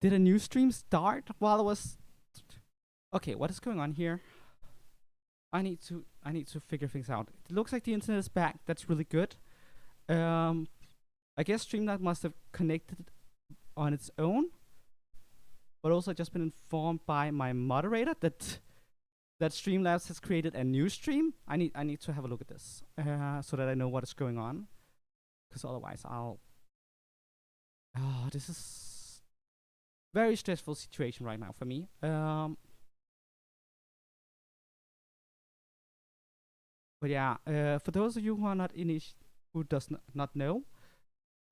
Did a new stream start while I was? Okay, what is going on here? I need to figure things out. It looks like the internet is back. That's really good. I guess Streamlabs must have connected on its own, but also just been informed by my moderator that Streamlabs has created a new stream. I need to have a look at this so that I know what is going on, because otherwise I'll. Oh, this is very stressful situation right now for me. But yeah, for those of you who are not who does not know,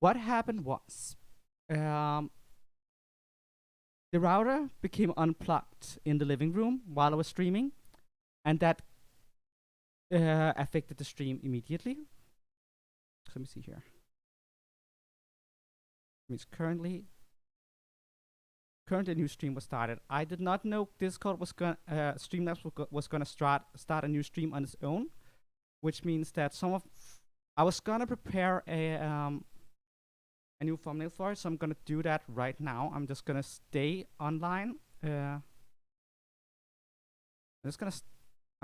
what happened was the router became unplugged in the living room while I was streaming, and that affected the stream immediately. So let me see here. It means currently a new stream was started. I did not know Discord was gonna Streamlabs was gonna start a new stream on its own, which means that I was gonna prepare a new thumbnail for it, so I'm gonna do that right now. I'm just gonna stay online. I'm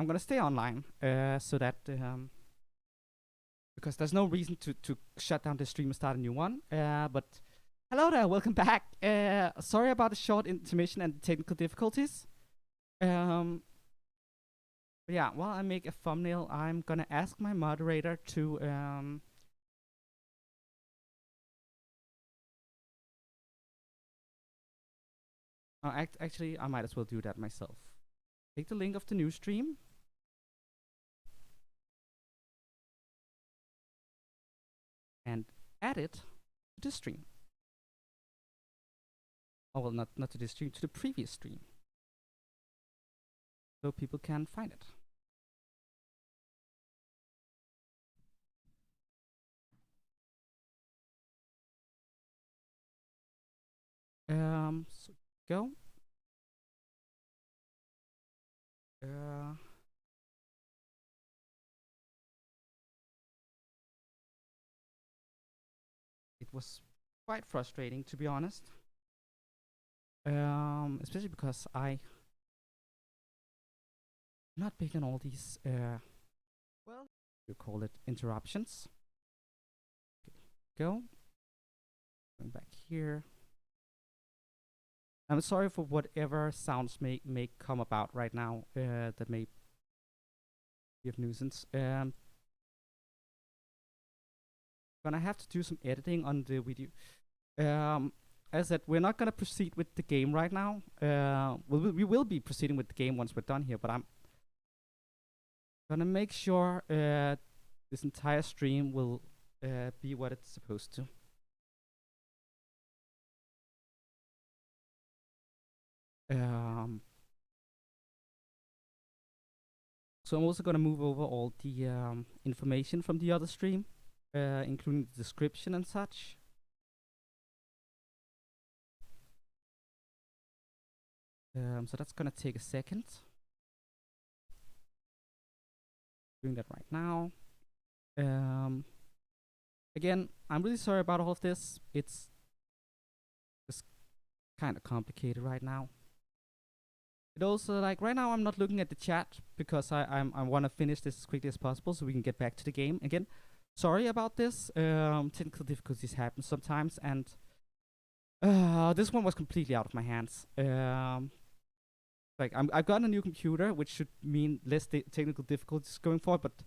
gonna stay online so that because there's no reason to shut down the stream and start a new one. But hello there, welcome back. Sorry about the short intermission and technical difficulties. But yeah, while I make a thumbnail, I'm gonna ask my moderator to actually, I might as well do that myself. Take the link of the new stream. And add it to the stream. Oh, well, not to this stream, to the previous stream. So people can find it. So go. It was quite frustrating, to be honest. Especially because I not big on all these well, you call it interruptions. Okay, go. Going back here. I'm sorry for whatever sounds may come about right now that may be of nuisance. Gonna have to do some editing on the video. As I said, we're not gonna proceed with the game right now. We will be proceeding with the game once we're done here, but I'm gonna make sure this entire stream will be what it's supposed to. So I'm also gonna move over all the information from the other stream, including the description and such. So that's gonna take a second. Doing that right now. Again, I'm really sorry about all of this. It's just kind of complicated right now. It also, like, right now I'm not looking at the chat because I want to finish this as quickly as possible so we can get back to the game. Again, sorry about this. Technical difficulties happen sometimes, and this one was completely out of my hands. Like, I've gotten a new computer, which should mean less technical difficulties going forward, but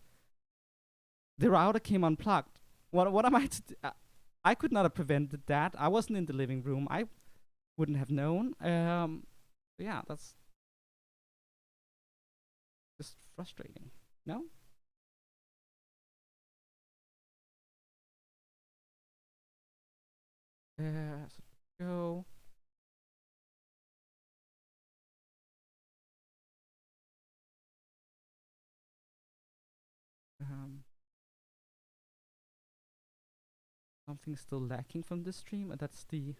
the router came unplugged. What am I to do? I could not have prevented that. I wasn't in the living room. I wouldn't have known. Yeah, that's just frustrating. No? So go. Something's still lacking from this stream, and that's the...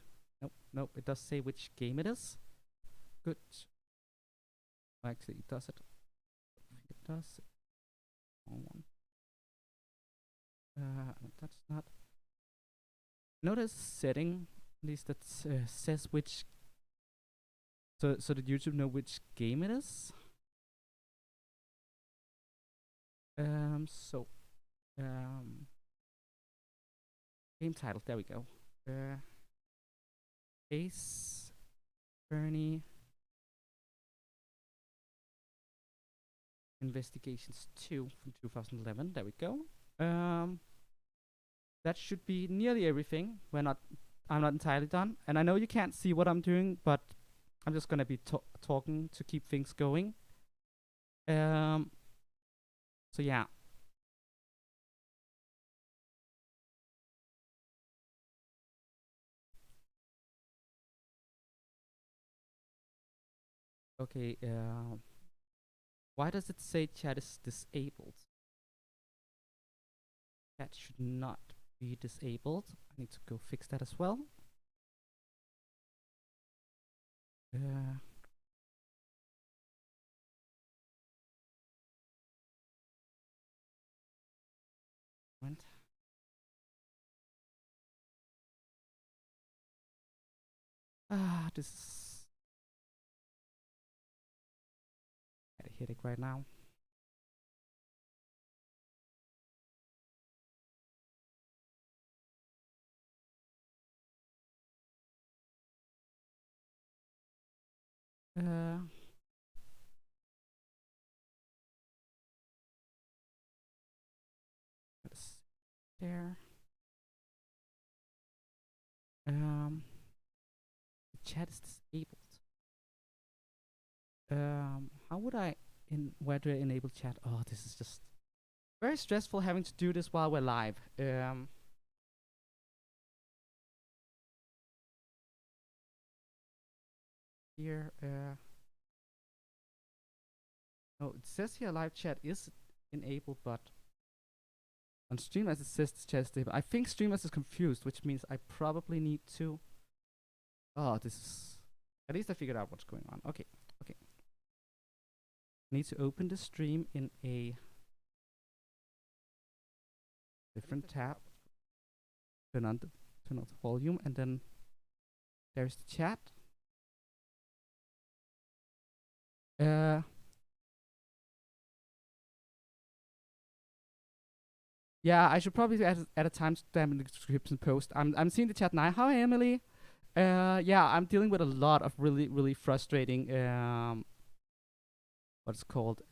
Nope, it does say which game it is. Good. Actually, it does it. It does. Wrong one. That's not... Notice setting, at least that says which... So that YouTube know which game it is. Game title, there we go. Vox Syreni Investigations 2 from 2011. There we go. That should be nearly everything. I'm not entirely done, and I know you can't see what I'm doing, but I'm just gonna be talking to keep things going. So yeah. Okay, why does it say chat is disabled? Chat should not be disabled. I need to go fix that as well. This is... I had a headache right now. There. The chat is disabled. How would I where do I enable chat? Oh, this is just very stressful having to do this while we're live. Here, oh, it says here live chat is enabled, but on Streamlabs it says the chat is stable. I think Streamlabs is confused, which means I probably need to... Oh, this is At least I figured out what's going on. Okay, okay. Need to open the stream in a different tab. Turn on the volume, and then there's the chat. Yeah, I should probably add a timestamp in the description post. I'm seeing the chat now. Hi, Emily. Yeah, I'm dealing with a lot of really frustrating what's called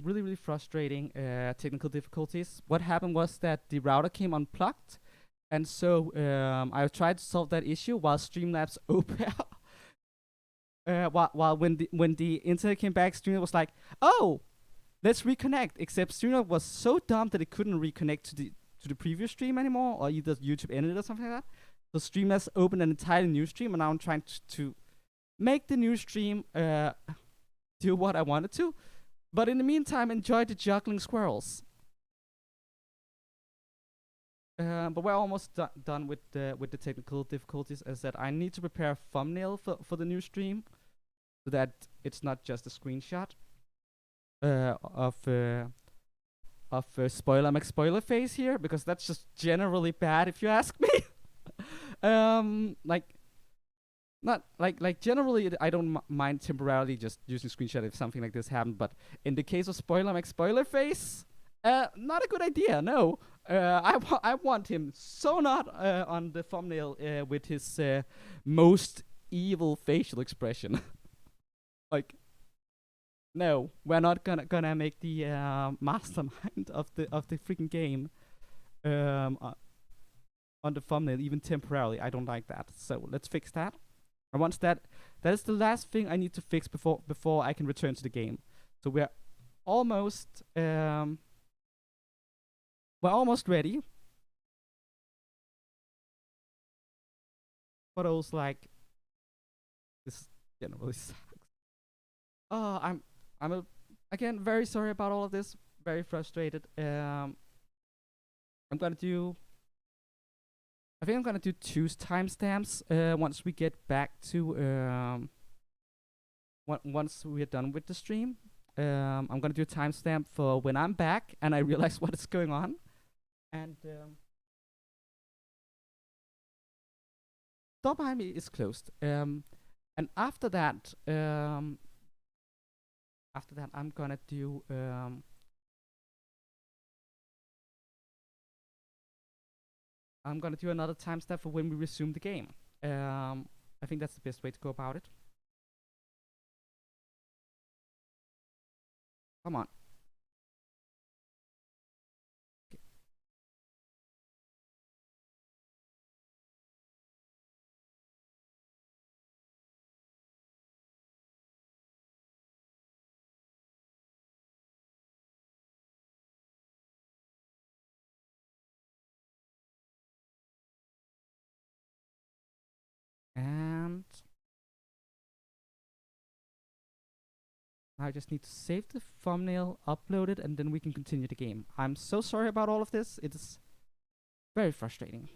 really frustrating technical difficulties. What happened was that the router came unplugged, and so I tried to solve that issue while Streamlabs open. While when the internet came back, Streamlabs was like, "Oh, let's reconnect." Except Streamlabs was so dumb that it couldn't reconnect to the previous stream anymore, or either YouTube ended or something like that. So Streamlabs opened an entirely new stream, and now I'm trying to make the new stream do what I wanted to. But in the meantime, enjoy the juggling squirrels. But we're almost done with the technical difficulties. As that, I need to prepare a thumbnail for the new stream, so that it's not just a screenshot of spoiler McSpoiler face here, because that's just generally bad if you ask me. Like generally I don't mind temporarily just using screenshot if something like this happened, but in the case of spoiler McSpoiler face, not a good idea. No, I want him so not on the thumbnail with his most evil facial expression. Like, no, we're not gonna make the mastermind of the freaking game on the thumbnail even temporarily. I don't like that. So let's fix that. And once that is the last thing I need to fix before I can return to the game. So we're almost ready. But also, like, this generally sucks. Oh, I'm again very sorry about all of this. Very frustrated. I'm gonna do. I think I'm gonna do 2 timestamps once we get back to once we're done with the stream. I'm gonna do a timestamp for when I'm back and I realize what is going on, and door behind me is closed. And after that I'm gonna do another timestamp for when we resume the game. I think that's the best way to go about it. Come on. Okay. And I just need to save the thumbnail, upload it, and then we can continue the game. I'm so sorry about all of this. It's very frustrating.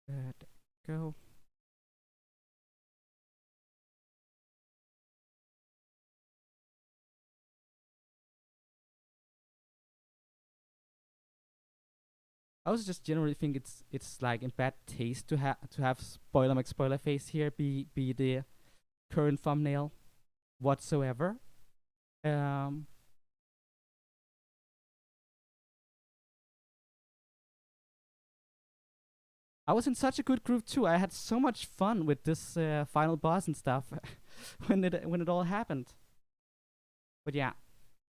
There we go. I also just generally think it's like in bad taste to have spoiler McSpoiler face here be the current thumbnail whatsoever. I was in such a good groove too. I had so much fun with this final boss and stuff when it all happened. But yeah,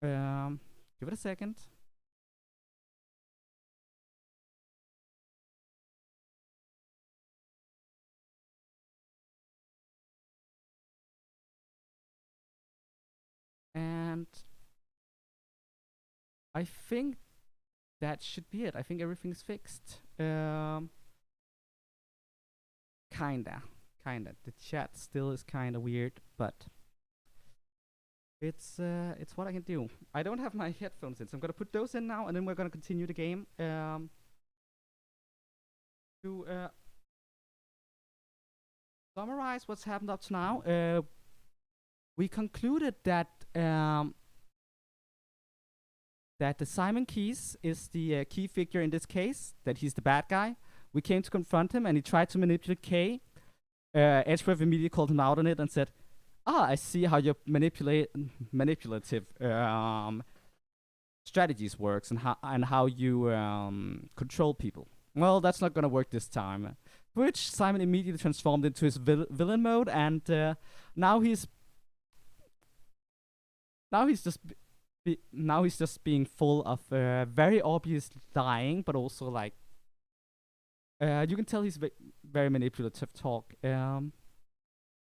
give it a second. And I think that should be it. I think everything's fixed. Kinda. The chat still is kinda weird, but It's what I can do. I don't have my headphones in, so I'm gonna put those in now, and then we're gonna continue the game. To summarize what's happened up to now, we concluded that that the Simon Keys is the key figure in this case. That he's the bad guy. We came to confront him, and he tried to manipulate Kay. Edgeworth immediately called him out on it and said, I see how your manipulative strategies works and how you control people. Well, that's not gonna work this time. Which Simon immediately transformed into his villain mode, and now he's just being full of very obvious lying, but also like you can tell he's very manipulative talk.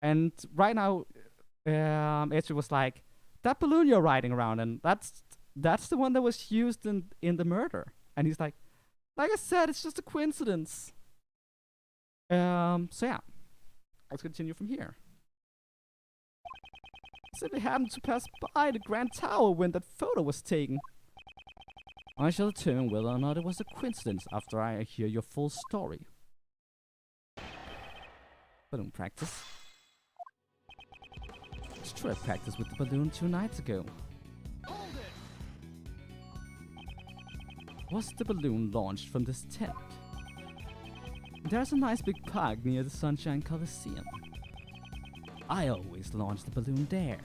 And right now, Edgeworth was like, that balloon you're riding around, and that's the one that was used in the murder. And he's like I said, it's just a coincidence. So yeah, let's continue from here. Simply happened to pass by the Grand Tower when that photo was taken. I shall determine whether or not it was a coincidence after I hear your full story. Balloon practice. It's true, I practiced with the balloon 2 nights ago. Hold it! Was the balloon launched from this tent? There's a nice big park near the Sunshine Coliseum. I always launch the balloon there.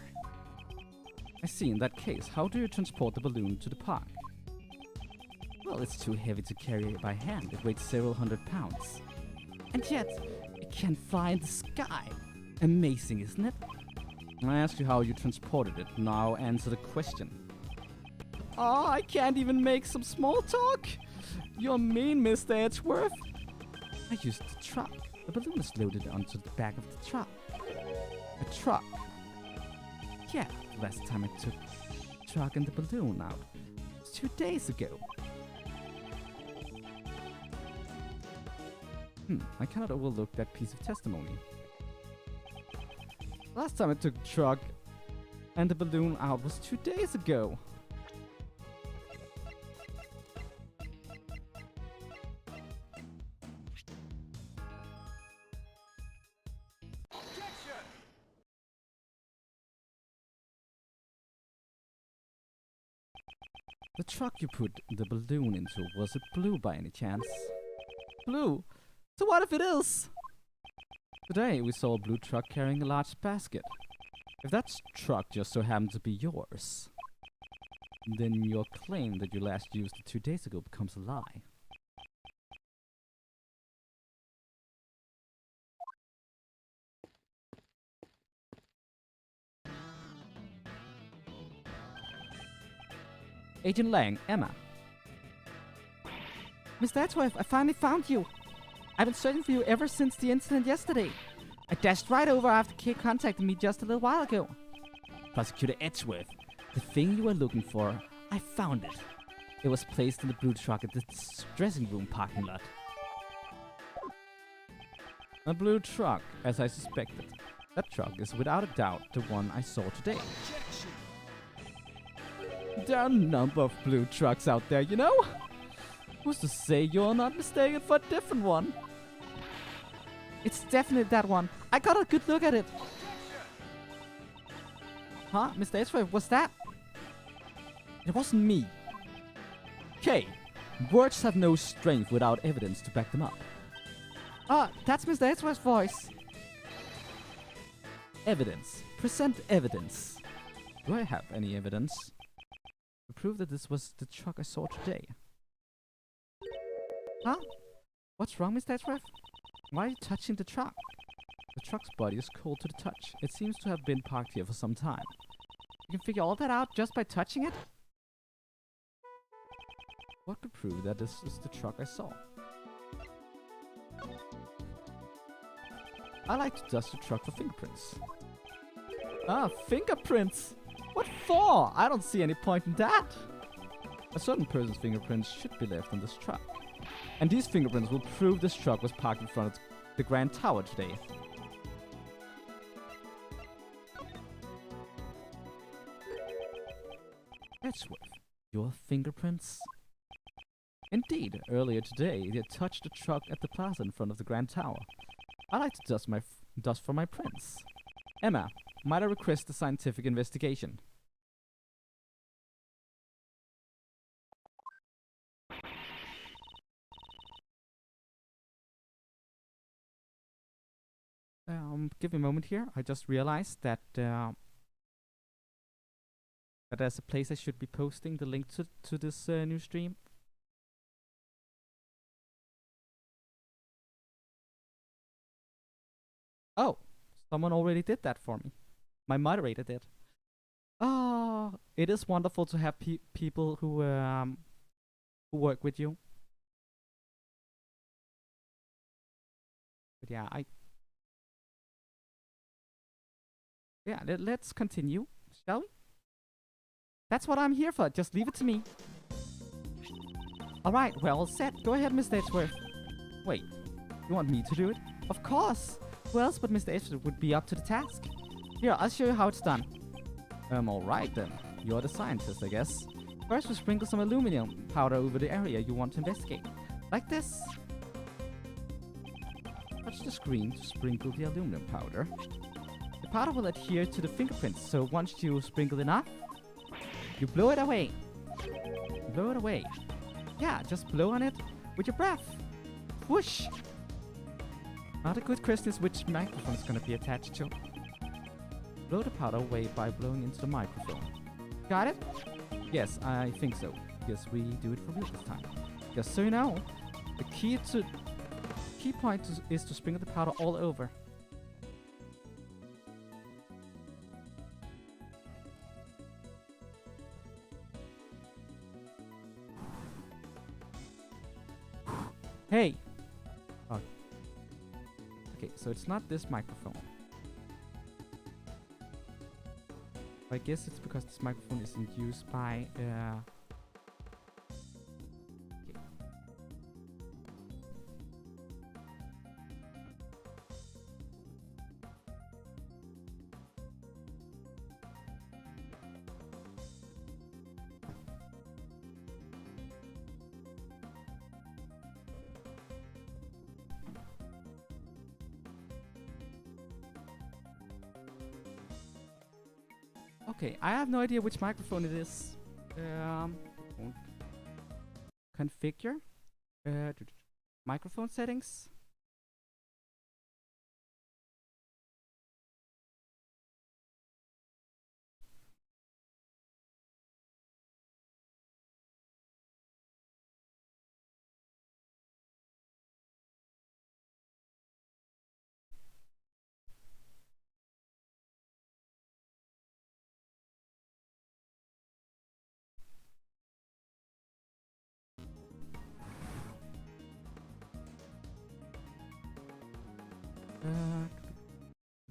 I see, in that case, how do you transport the balloon to the park? Well, it's too heavy to carry by hand. It weighs several hundred pounds. And yet, it can fly in the sky. Amazing, isn't it? I asked you how you transported it. Now answer the question. Oh, I can't even make some small talk? You're mean, Mr. Edgeworth. I used the truck. The balloon is loaded onto the back of the truck. A truck? Yeah, the last time I took the truck and the balloon out was 2 days ago. I cannot overlook that piece of testimony. Last time I took the truck and the balloon out was 2 days ago. The truck you put the balloon into, was it blue by any chance? Blue? So what if it is? Today we saw a blue truck carrying a large basket. If that truck just so happened to be yours, then your claim that you last used it 2 days ago becomes a lie. Agent Lang, Emma. Mr. Edgeworth, I finally found you. I've been searching for you ever since the incident yesterday. I dashed right over after Kay contacted me just a little while ago. Prosecutor Edgeworth, the thing you were looking for, I found it. It was placed in the blue truck at the dressing room parking lot. A blue truck, as I suspected. That truck is without a doubt the one I saw today. There are a number of blue trucks out there, you know? Who's to say you're not mistaken for a different one? It's definitely that one. I got a good look at it. Huh? Mr. Edgeworth, was that? It wasn't me. Kay, words have no strength without evidence to back them up. That's Mr. Edgeworth's voice. Evidence. Present evidence. Do I have any evidence to prove that this was the truck I saw today? Huh? What's wrong, Mr. Edgeworth? Why are you touching the truck? The truck's body is cold to the touch. It seems to have been parked here for some time. You can figure all that out just by touching it? What could prove that this is the truck I saw? I like to dust the truck for fingerprints. Fingerprints? What for? I don't see any point in that. A certain person's fingerprints should be left on this truck. And these fingerprints will prove this truck was parked in front of the Grand Tower today. Edgeworth, your fingerprints? Indeed, earlier today they touched a truck at the plaza in front of the Grand Tower. I like to dust for my prints. Emma, might I request a scientific investigation? Give me a moment here. I just realized that that there's a place I should be posting the link to this new stream. Oh, someone already did that for me. My moderator did. Oh, it is wonderful to have people who work with you. But yeah, let's continue, shall we? That's what I'm here for. Just leave it to me. All right, well said. Go ahead, Mr. Edgeworth. Wait, you want me to do it? Of course. Who else but Mr. Edgeworth would be up to the task? Here, I'll show you how it's done. All right then. You're the scientist, I guess. First, we sprinkle some aluminum powder over the area you want to investigate. Like this. Touch the screen to sprinkle the aluminum powder. The powder will adhere to the fingerprints, so once you sprinkle enough, you blow it away. Blow it away. Yeah, just blow on it with your breath. Whoosh! Another good question is which microphone is going to be attached to. Blow the powder away by blowing into the microphone. Got it? Yes, I think so. Yes, we do it for real this time. Just so you know, the key point is to sprinkle the powder all over. Hey! Oh. Okay, so it's not this microphone. I guess it's because this microphone isn't used by okay. Okay, I have no idea which microphone it is. Configure. Microphone settings.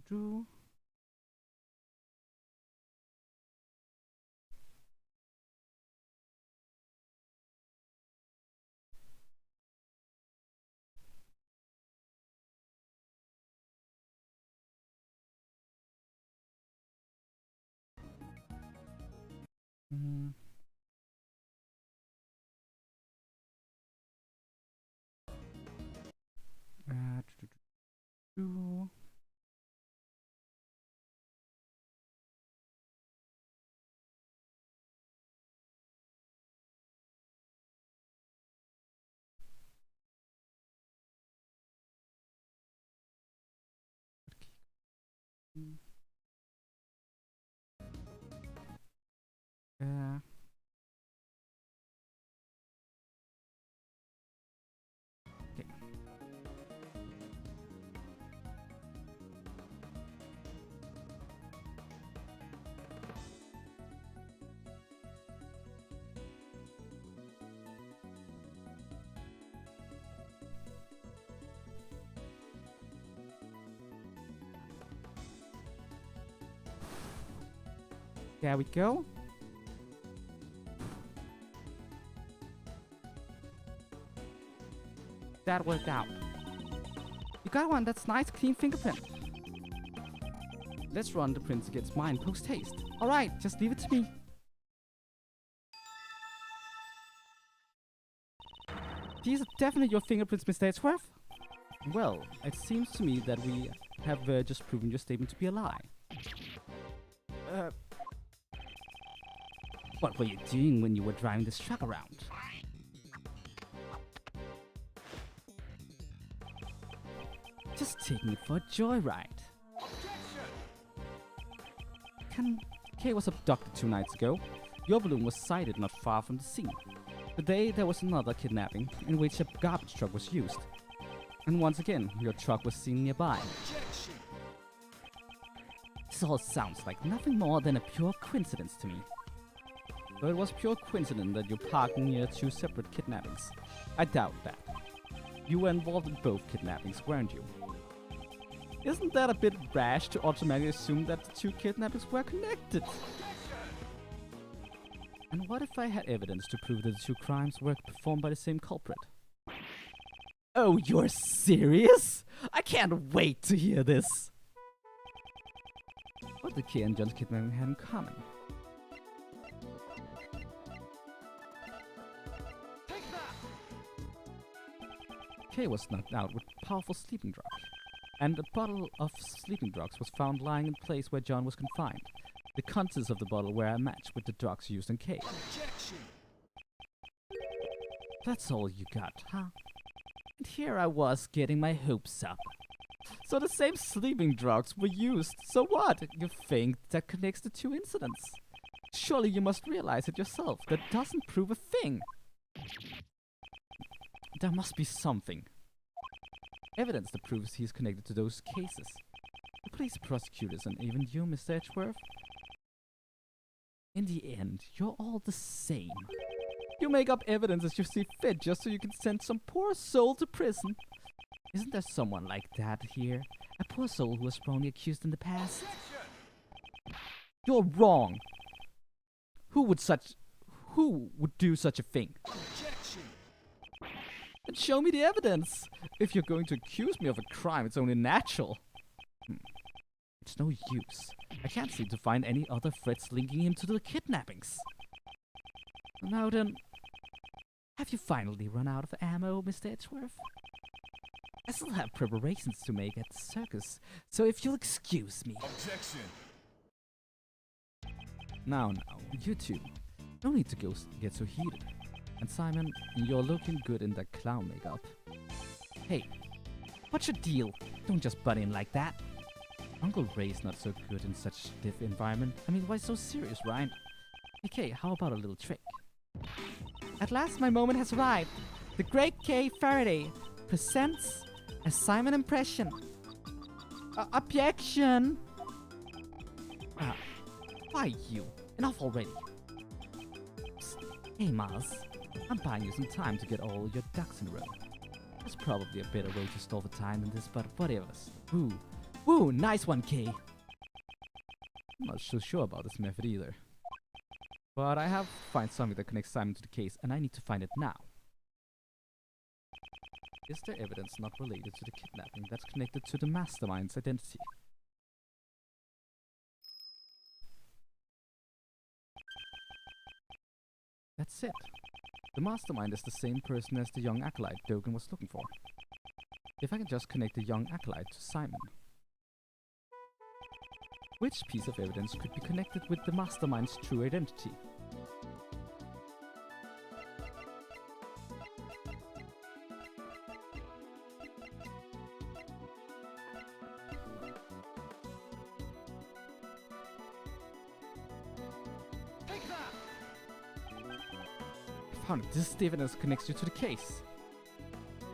Do. Do. Okay. There we go. That worked out. You got one. That's nice, clean fingerprint. Let's run the prints against mine post haste. Alright, just leave it to me. these are definitely your fingerprints, Mr. Edgeworth. Well, it seems to me that we have just proven your statement to be a lie. What were you doing when you were driving this truck around? Just taking it for a joyride. Kay was abducted 2 nights ago. Your balloon was sighted not far from the scene. Today there was another kidnapping in which a garbage truck was used. And once again, your truck was seen nearby. This all sounds like nothing more than a pure coincidence to me. Though it was pure coincidence that you parked near 2 separate kidnappings. I doubt that. You were involved in both kidnappings, weren't you? Isn't that a bit rash to automatically assume that the 2 kidnappings were connected? And what if I had evidence to prove that the 2 crimes were performed by the same culprit? Oh, you're serious? I can't wait to hear this! What did Kay and John's kidnapping have in common? Kay was knocked out with powerful sleeping drug, and a bottle of sleeping drugs was found lying in place where John was confined. The contents of the bottle were a match with the drugs used on Kay. That's all you got, huh? And here I was getting my hopes up. So the same sleeping drugs were used. So what? You think that connects the 2 incidents? Surely you must realize it yourself. That doesn't prove a thing. There must be something. Evidence that proves he's connected to those cases. The police, prosecutors, and even you, Mr. Edgeworth. In the end, you're all the same. You make up evidence as you see fit just so you can send some poor soul to prison. Isn't there someone like that here? A poor soul who was wrongly accused in the past? You're wrong! Who would do such a thing? Then show me the evidence! If you're going to accuse me of a crime, it's only natural. It's no use. I can't seem to find any other threads linking him to the kidnappings. Now then, have you finally run out of ammo, Mr. Edgeworth? I still have preparations to make at the circus, so if you'll excuse me. Objection! Now, you two. No need to get so heated. And Simon, you're looking good in that clown makeup. Hey, what's your deal? Don't just butt in like that. Uncle Ray's not so good in such stiff environment. I mean, why so serious, right? Okay, how about a little trick? At last my moment has arrived. The great Kay Faraday presents a Simon impression. Objection! Why you? Enough already. Psst. Hey Mars, I'm buying you some time to get all your ducks in a row. There's probably a better way to stall for time than this, but whatever. Woo! Woo! Nice one, Kay! I'm not so sure about this method either. But I have to find something that connects Simon to the case, and I need to find it now. Is there evidence not related to the kidnapping that's connected to the mastermind's identity? That's it. The mastermind is the same person as the young acolyte Dogen was looking for. If I can just connect the young acolyte to Simon. Which piece of evidence could be connected with the mastermind's true identity? I found it. This evidence connects you to the case.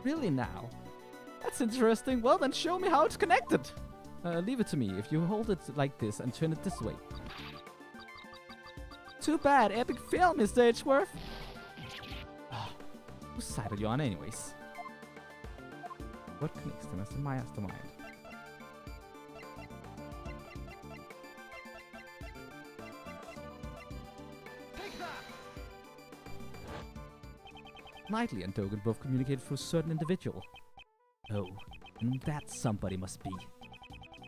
Really now? That's interesting. Well then show me how it's connected. Leave it to me. If you hold it like this and turn it this way. Too bad. Epic fail, Mr. Edgeworth. Whose side are you on anyways? What connects them as the mastermind? Knightley and Dogen both communicated through a certain individual. Oh, and that somebody must be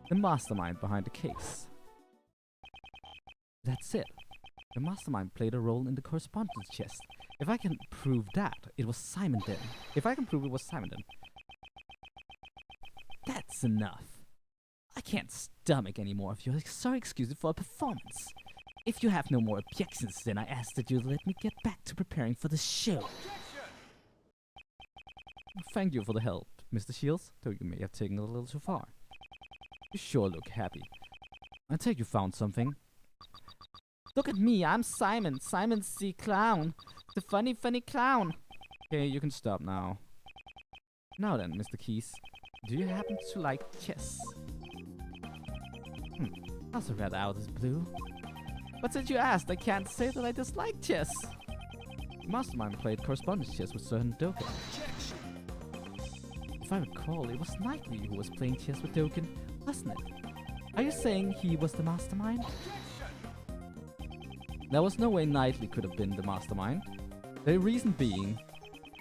the mastermind behind the case. That's it. The mastermind played a role in the correspondence chest. If I can prove that, it was Simon then. If I can prove it was Simon then. That's enough. I can't stomach any more of your sorry excuses for a performance. If you have no more objections, then I ask that you let me get back to preparing for the show. Thank you for the help, Mr. Shields, though you may have taken it a little too far. You sure look happy. I take you found something. Look at me, I'm Simon C. Clown. The funny clown. Okay, you can stop now. Now then, Mr. Keys, do you happen to like chess? Also read out as blue. But since you asked, I can't say that I dislike chess. Mastermind played correspondence chess with Sir Doken. If I recall, it was Knightley who was playing chess with Doken, wasn't it? Are you saying he was the mastermind? There was no way Knightley could have been the mastermind. The reason being,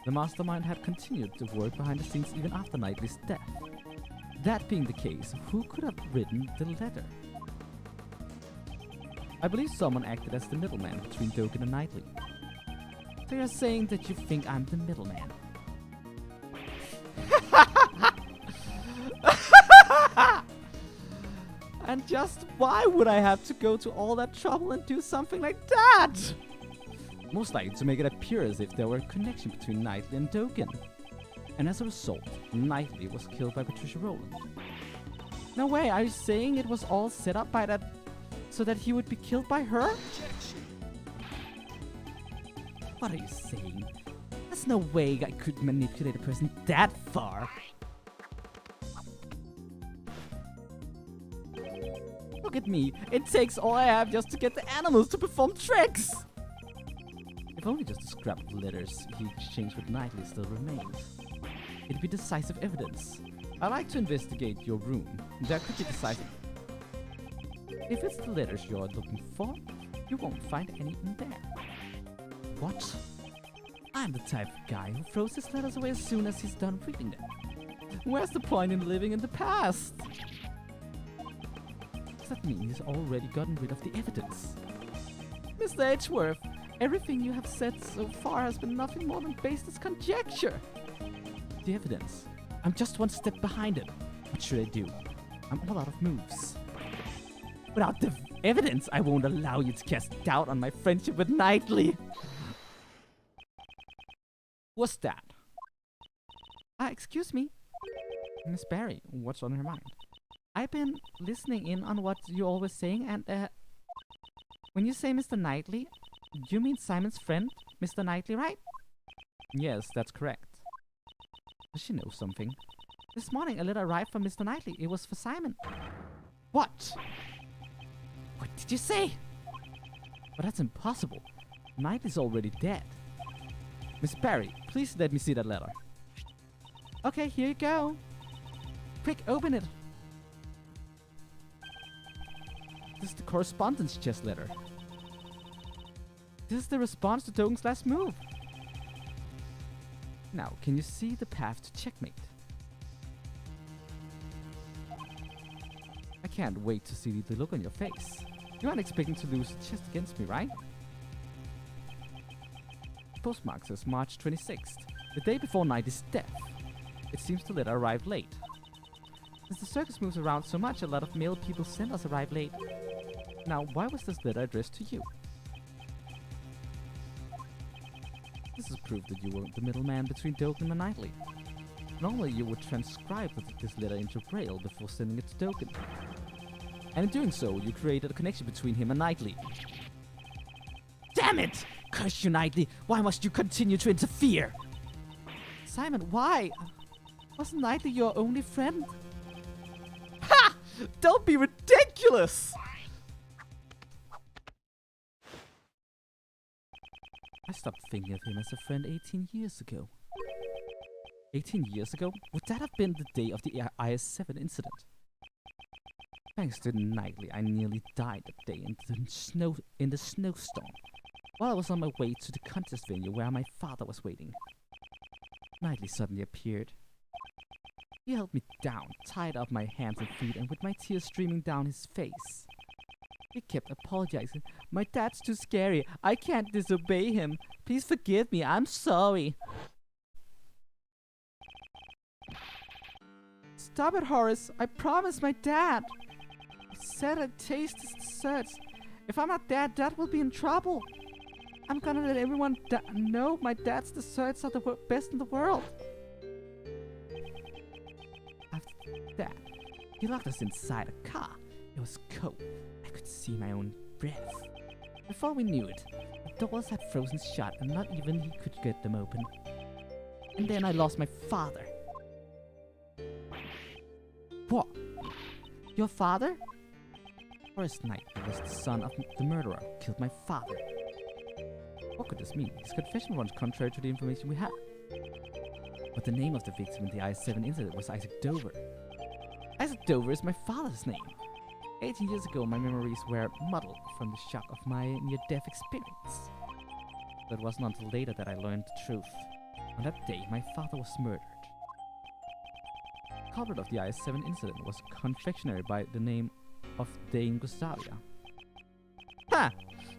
the mastermind had continued to work behind the scenes even after Knightley's death. That being the case, who could have written the letter? I believe someone acted as the middleman between Doken and Knightley. So you're saying that you think I'm the middleman? And just why would I have to go to all that trouble and do something like that? Most likely to make it appear as if there were a connection between Knightley and Doken. And as a result, Knightley was killed by Patricia Rowland. No way, are you saying it was all set up by that so that he would be killed by her? What are you saying? There's no way I could manipulate a person that far. Look at me, it takes all I have just to get the animals to perform tricks! If only just a scrap of letters he exchanged with Knightley still remained. It'd be decisive evidence. I'd like to investigate your room. That could be decisive. If it's the letters you're looking for, you won't find any in there. What? I'm the type of guy who throws his letters away as soon as he's done reading them. Where's the point in living in the past? Does that mean he's already gotten rid of the evidence? Mr. Edgeworth, everything you have said so far has been nothing more than based as conjecture. The evidence. I'm just one step behind it. What should I do? I'm all out of moves. Without the evidence, I won't allow you to cast doubt on my friendship with Knightley. What's that? Excuse me. Miss Barry, what's on her mind? I've been listening in on what you're always saying, and when you say Mr. Knightley, you mean Simon's friend, Mr. Knightley, right? Yes, that's correct. Does she know something? This morning a letter arrived from Mr. Knightley. It was for Simon. What? What did you say? But that's impossible. Knightley's already dead. Miss Barry, please let me see that letter. Okay, here you go. Quick, open it. This is the correspondence chest letter. This is the response to Dogen's last move. Now, can you see the path to checkmate? I can't wait to see the look on your face. You aren't expecting to lose the chest against me, right? Postmark says March 26th, the day before Knightley's death. It seems the letter arrived late. Since the circus moves around so much, a lot of male people send us arrive late. Now, why was this letter addressed to you? This is proof that you were the middleman between Doken and Knightley. Normally, you would transcribe this letter into Braille before sending it to Doken. And in doing so, you created a connection between him and Knightley. Damn it! Curse you, Knightley! Why must you continue to interfere? Simon, why? Wasn't Knightley your only friend? Ha! Don't be ridiculous! I stopped thinking of him as a friend 18 years ago. 18 years ago? Would that have been the day of the IS-7 incident? Thanks to Knightley, I nearly died that day in the snowstorm, while I was on my way to the contest venue where my father was waiting. Knightley suddenly appeared. He held me down, tied up my hands and feet, and with my tears streaming down his face. He kept apologizing. My dad's too scary. I can't disobey him. Please forgive me. I'm sorry. Stop it, Horace. I promised my dad. I said I'd taste his desserts. If I'm not dead, Dad will be in trouble. I'm gonna let everyone know my dad's desserts are the best in the world. After that, he locked us inside a car. It was cold. I could see my own breath. Before we knew it, the doors had frozen shut and not even he could get them open. And then I lost my father. What? Your father? Horace Knightley was the son of the murderer who killed my father. What could this mean? His confession runs contrary to the information we had. But the name of the victim in the I-7 incident was Isaac Dover. Isaac Dover is my father's name. 18 years ago, my memories were muddled from the shock of my near-death experience. But it wasn't until later that I learned the truth. On that day, my father was murdered. The culprit of the I-7 incident was a confectionery by the name of Dane Gustavia. Ha!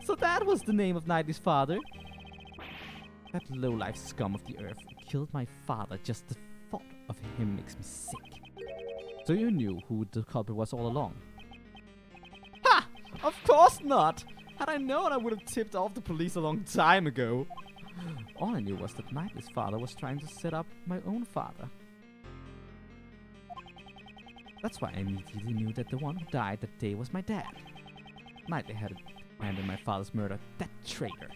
So that was the name of Knightley's father? That low-life scum of the earth killed my father. Just the thought of him makes me sick. So you knew who the culprit was all along? Ha! Of course not! Had I known, I would have tipped off the police a long time ago. All I knew was that Knightley's father was trying to set up my own father. That's why I immediately knew that the one who died that day was my dad. Knightley had a hand in my father's murder. That traitor.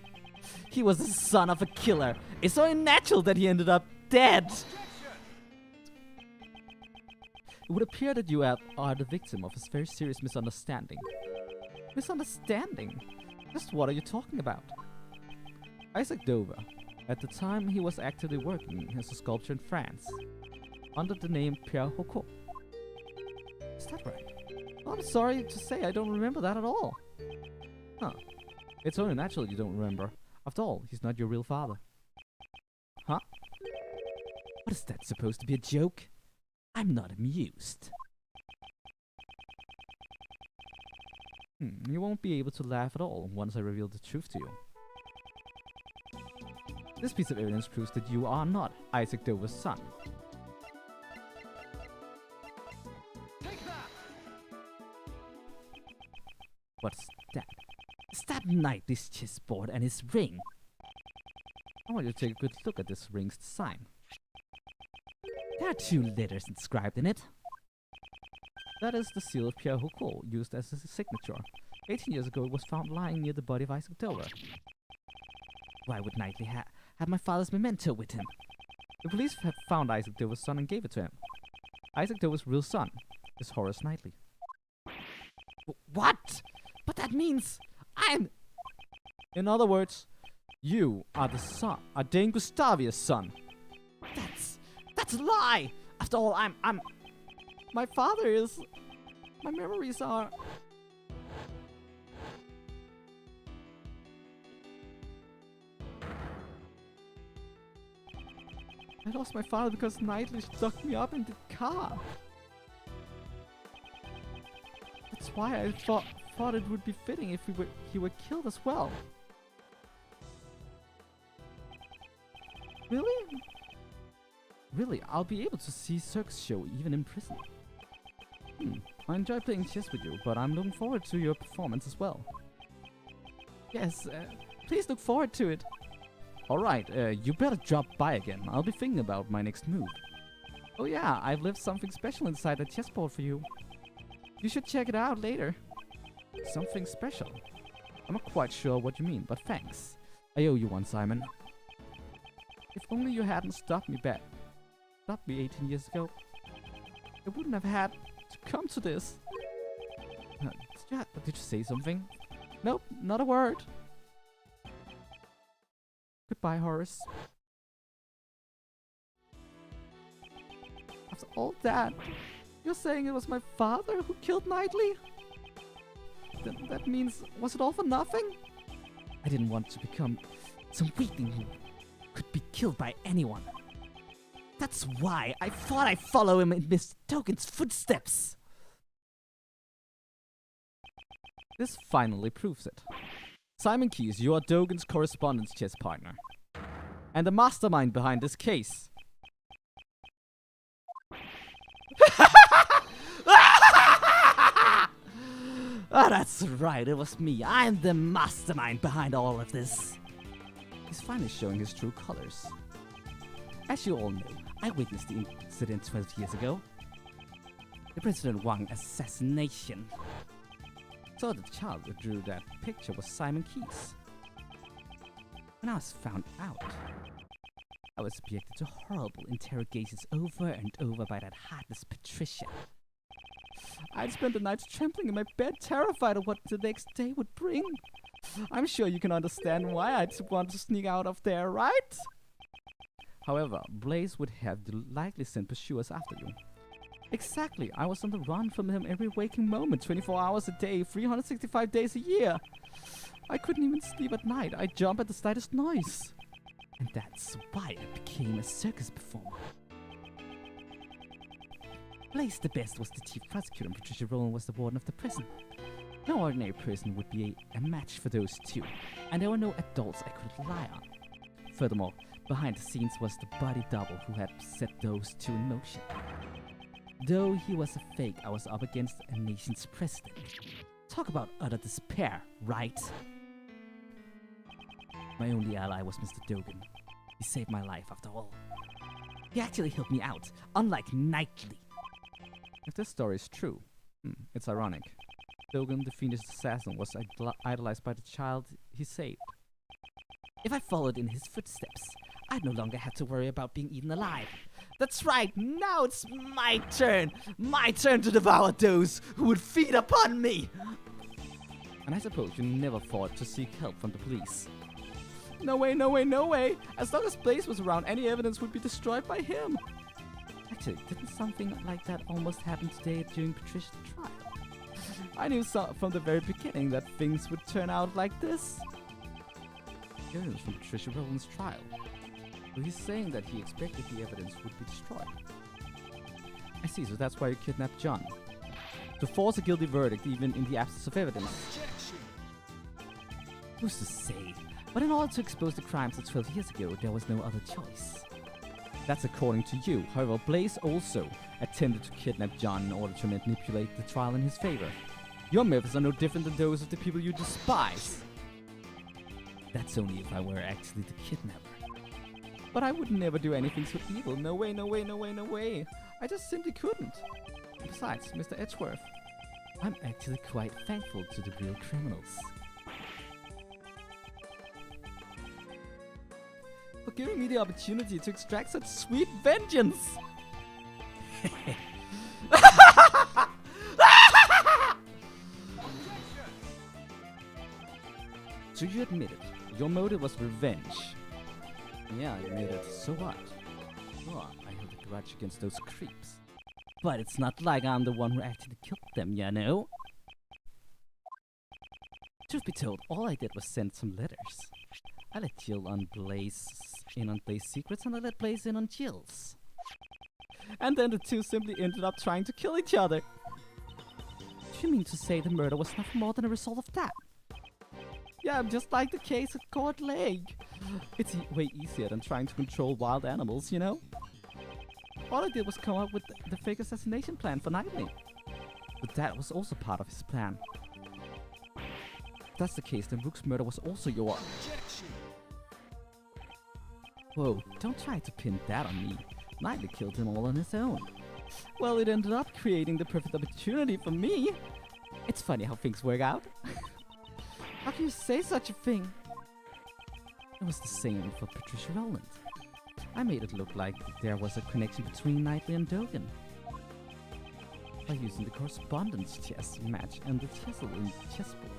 He was the son of a killer. It's so unnatural that he ended up dead. It would appear that you are the victim of a very serious misunderstanding. Misunderstanding? Just what are you talking about? Isaac Dover. At the time, he was actively working as a sculptor in France, under the name Pierre Hocot. Is that right? Oh, I'm sorry to say I don't remember that at all. Huh. It's only natural you don't remember. After all, he's not your real father. Huh? What is that supposed to be a joke? I'm not amused. You won't be able to laugh at all once I reveal the truth to you. This piece of evidence proves that you are not Isaac Dover's son. What's that? Is that Knightley's chessboard and his ring? I want you to take a good look at this ring's design. There are 2 letters inscribed in it. That is the seal of Pierre Hocot, used as his signature. 18 years ago, it was found lying near the body of Isaac Dover. Why would Knightley have my father's memento with him? The police have found Isaac Dover's son and gave it to him. Isaac Dover's real son is Horace Knightley. What? But that means I'm... In other words, you are the son, are Dane Gustavia's son. That's a lie! After all, I'm... My father is... My memories are... I lost my father because Knightley stuck me up in the car. That's why I thought it would be fitting if he were killed as well. Really? Really, I'll be able to see Circus Show even in prison. I enjoy playing chess with you, but I'm looking forward to your performance as well. Yes, please look forward to it. Alright, you better drop by again. I'll be thinking about my next move. Oh yeah, I've left something special inside the chessboard for you. You should check it out later. Something special? I'm not quite sure what you mean, but thanks. I owe you one, Simon. If only you hadn't stopped me 18 years ago, I wouldn't have had to come to this. Did you say something? Nope, not a word. Goodbye, Horace. After all that, you're saying it was my father who killed Knightley? That means, was it all for nothing? I didn't want to become some weakling who could be killed by anyone. That's why I thought I'd follow him in Mr. Token's footsteps. This finally proves it. Simon Keyes, you are Dogen's correspondence chess partner. And the mastermind behind this case. Ah, that's right, it was me. I'm the mastermind behind all of this. He's finally showing his true colors. As you all know, I witnessed the incident 12 years ago. The President Wang assassination. So the child who drew that picture was Simon Keyes. When I was found out, I was subjected to horrible interrogations over and over by that heartless Patricia. I'd spent the night trembling in my bed, terrified of what the next day would bring. I'm sure you can understand why I'd want to sneak out of there, right? However, Blaze would have the likely sent pursuers after you. Exactly, I was on the run from him every waking moment, 24 hours a day, 365 days a year. I couldn't even sleep at night. I jump at the slightest noise. And that's why I became a circus performer. Blaze the Best was the chief prosecutor and Patricia Rowland was the warden of the prison. No ordinary person would be a match for those two, and there were no adults I could rely on. Furthermore, behind the scenes was the body double who had set those two in motion. Though he was a fake, I was up against a nation's president. Talk about utter despair, right? My only ally was Mr. Dogen. He saved my life after all. He actually helped me out, unlike Knightley. If this story is true, it's ironic. Dogen, the fiendish assassin, was idolized by the child he saved. If I followed in his footsteps, I'd no longer have to worry about being eaten alive. That's right, now it's my turn! My turn to devour those who would feed upon me! And I suppose you never thought to seek help from the police. No way, no way, no way! As long as Blaze was around, any evidence would be destroyed by him. Actually, didn't something like that almost happen today during Patricia's trial? I knew from the very beginning that things would turn out like this. Here it is from Patricia Rowland's trial. Well, he's saying that he expected the evidence would be destroyed. I see, so that's why you kidnapped John. To force a guilty verdict even in the absence of evidence. Who's to say? But in order to expose the crimes of 12 years ago, there was no other choice. That's according to you. However, Blaze also attempted to kidnap John in order to manipulate the trial in his favor. Your methods are no different than those of the people you despise. That's only if I were actually the kidnapper. But I would never do anything so evil. No way, no way, no way, no way. I just simply couldn't. Besides, Mr. Edgeworth, I'm actually quite thankful to the real criminals. For giving me the opportunity to extract such sweet vengeance! So you admit it. Your motive was revenge. Yeah, I admit it. So what? Oh, I hold a grudge against those creeps. But it's not like I'm the one who actually killed them, you know? Truth be told, all I did was send some letters. I let Jill in on Blaze's secrets, and I let Blaze in on Jill's. And then the two simply ended up trying to kill each other. Do you mean to say the murder was nothing more than a result of that? Yeah, just like the case at Court Lake. It's way easier than trying to control wild animals, you know? All I did was come up with the fake assassination plan for Knightley. But that was also part of his plan. If that's the case, then Rook's murder was also your... Whoa, don't try to pin that on me. Knightley killed him all on his own. Well, it ended up creating the perfect opportunity for me. It's funny how things work out. How can you say such a thing? It was the same for Patricia Rowland. I made it look like there was a connection between Knightley and Dogen. By using the correspondence chess match and the chisel in the chessboard.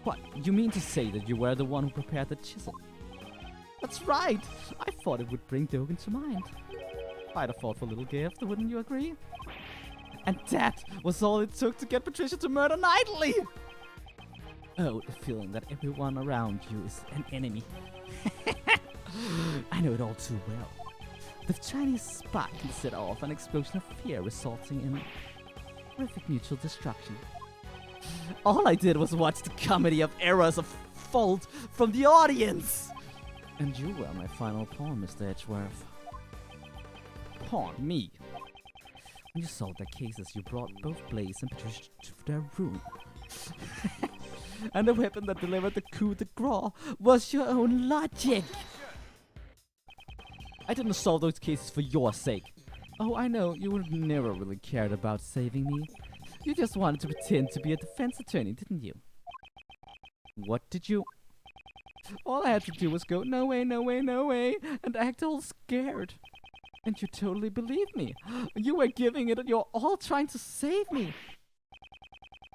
What? You mean to say that you were the one who prepared the chisel? That's right! I thought it would bring Dogen to mind. Quite a thoughtful little gift, wouldn't you agree? And that was all it took to get Patricia to murder Knightley! Oh, the feeling that everyone around you is an enemy. I know it all too well. The Chinese spark can set off an explosion of fear resulting in horrific mutual destruction. All I did was watch the comedy of errors of fault from the audience. And you were my final pawn, Mr. Edgeworth. Pawn me. When you solved their cases, you brought both Blaze and Patricia to their room. And the weapon that delivered the coup de grace was your own logic. I didn't solve those cases for your sake. Oh, I know, you would never really cared about saving me. You just wanted to pretend to be a defense attorney, didn't you? What did you... All I had to do was go, no way, no way, no way, and act all scared. And you totally believed me. You were giving it your all, trying to save me.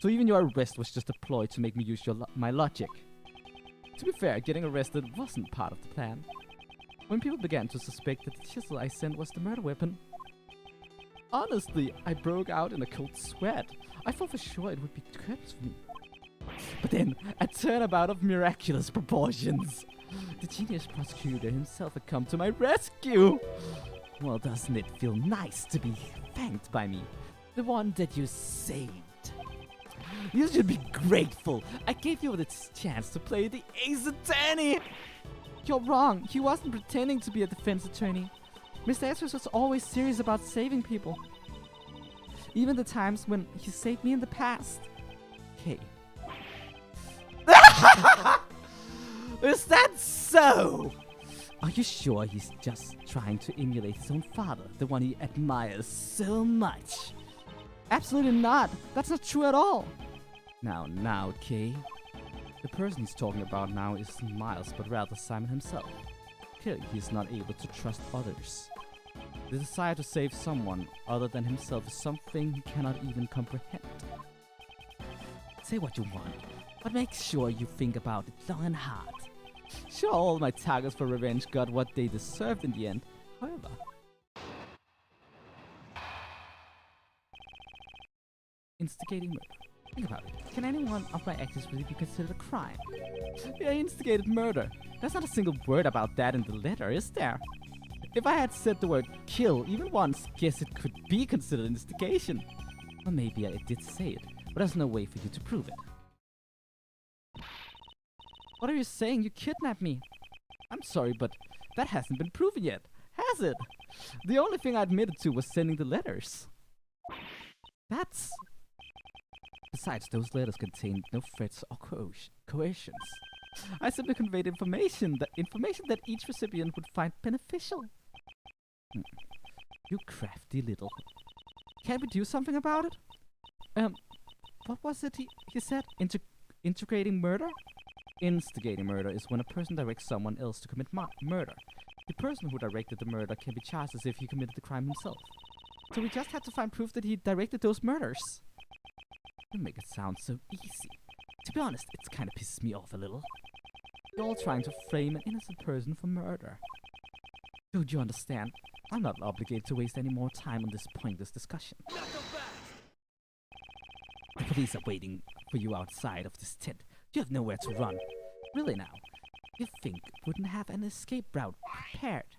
So even your arrest was just a ploy to make me use my logic. To be fair, getting arrested wasn't part of the plan. When people began to suspect that the chisel I sent was the murder weapon, honestly, I broke out in a cold sweat. I thought for sure it would be curtains for me. But then, a turnabout of miraculous proportions. The genius prosecutor himself had come to my rescue. Well, doesn't it feel nice to be thanked by me? The one that you saved. You should be grateful. I gave you this chance to play the ace attorney. You're wrong. He wasn't pretending to be a defense attorney. Mr. Edgeworth was always serious about saving people. Even the times when he saved me in the past. Kay. Is that so? Are you sure he's just trying to emulate his own father, the one he admires so much? Absolutely not. That's not true at all. Now, Kay. The person he's talking about now isn't Miles, but rather Simon himself. Clearly, he's not able to trust others. The desire to save someone other than himself is something he cannot even comprehend. Say what you want, but make sure you think about it long and hard. Sure, all my targets for revenge got what they deserved in the end. However, instigating murder. Think about it. Can any one of my actions really be considered a crime? Yeah, I instigated murder. There's not a single word about that in the letter, is there? If I had said the word kill even once, guess it could be considered instigation. Or maybe I did say it, but there's no way for you to prove it. What are you saying? You kidnapped me. I'm sorry, but that hasn't been proven yet, has it? The only thing I admitted to was sending the letters. That's... Besides, those letters contained no threats or coercions. I simply conveyed information that each recipient would find beneficial. You crafty little... Can't we do something about it? What was it he said? Integrating murder? Instigating murder is when a person directs someone else to commit murder. The person who directed the murder can be charged as if he committed the crime himself. So we just had to find proof that he directed those murders. You make it sound so easy. To be honest, it kind of pisses me off a little. You're all trying to frame an innocent person for murder. Don't you understand? I'm not obligated to waste any more time on this pointless discussion. The police are waiting for you outside of this tent. You have nowhere to run. Really now, you think wouldn't have an escape route prepared?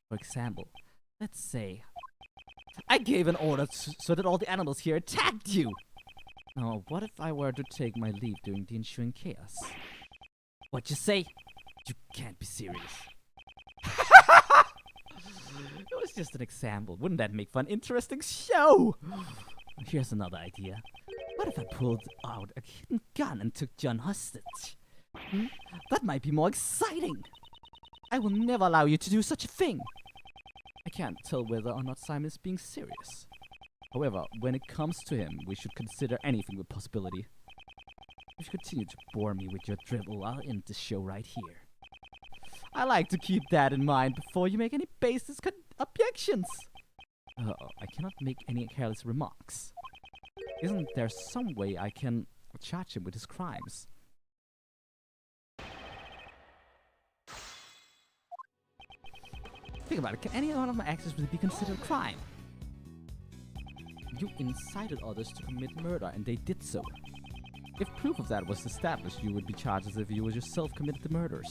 For example, let's say I gave an order so that all the animals here attacked you. Now, what if I were to take my leave during the ensuing chaos? What'd you say? You can't be serious. It was just an example. Wouldn't that make for an interesting show? Here's another idea. What if I pulled out a hidden gun and took John hostage? That might be more exciting. I will never allow you to do such a thing. I can't tell whether or not Simon is being serious. However, when it comes to him, we should consider anything with possibility. If you continue to bore me with your drivel, I'll end the show right here. I like to keep that in mind before you make any baseless objections. I cannot make any careless remarks. Isn't there some way I can charge him with his crimes? Think about it. Can any one of my actions really be considered a crime? You incited others to commit murder, and they did so. If proof of that was established, you would be charged as if you yourself committed the murders.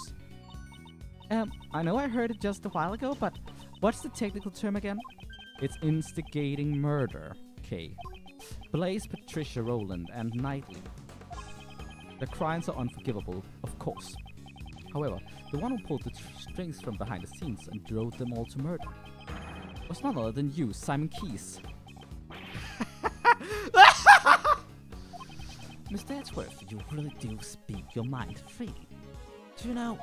I know I heard it just a while ago, but what's the technical term again? It's instigating murder, Kay. Blaze, Patricia, Rowland, and Knightley. The crimes are unforgivable, of course. However, the one who pulled the strings from behind the scenes and drove them all to murder was none other than you, Simon Keyes. Mr. Edgeworth, you really do speak your mind freely. Do you know?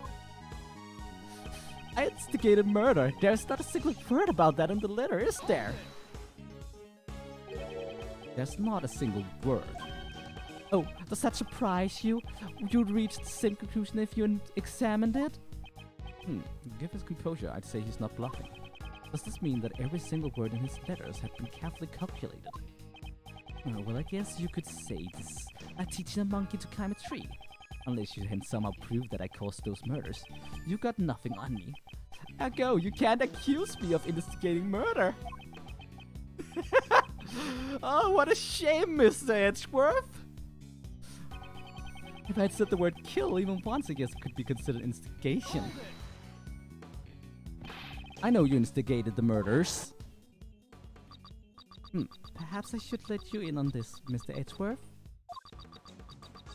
I instigated murder. There's not a single word about that in the letter, is there? There's not a single word. Oh, does that surprise you? You'd reach the same conclusion if you examined it? Give his composure, I'd say he's not bluffing. Does this mean that every single word in his letters had been carefully calculated? Well, I guess you could say this. I teaching a monkey to climb a tree. Unless you can somehow prove that I caused those murders. You got nothing on me. Ergo, you can't accuse me of instigating murder. Oh, what a shame, Mr. Edgeworth. If I had said the word kill even once, I guess it could be considered instigation. I know you instigated the murders. Perhaps I should let you in on this, Mr. Edgeworth.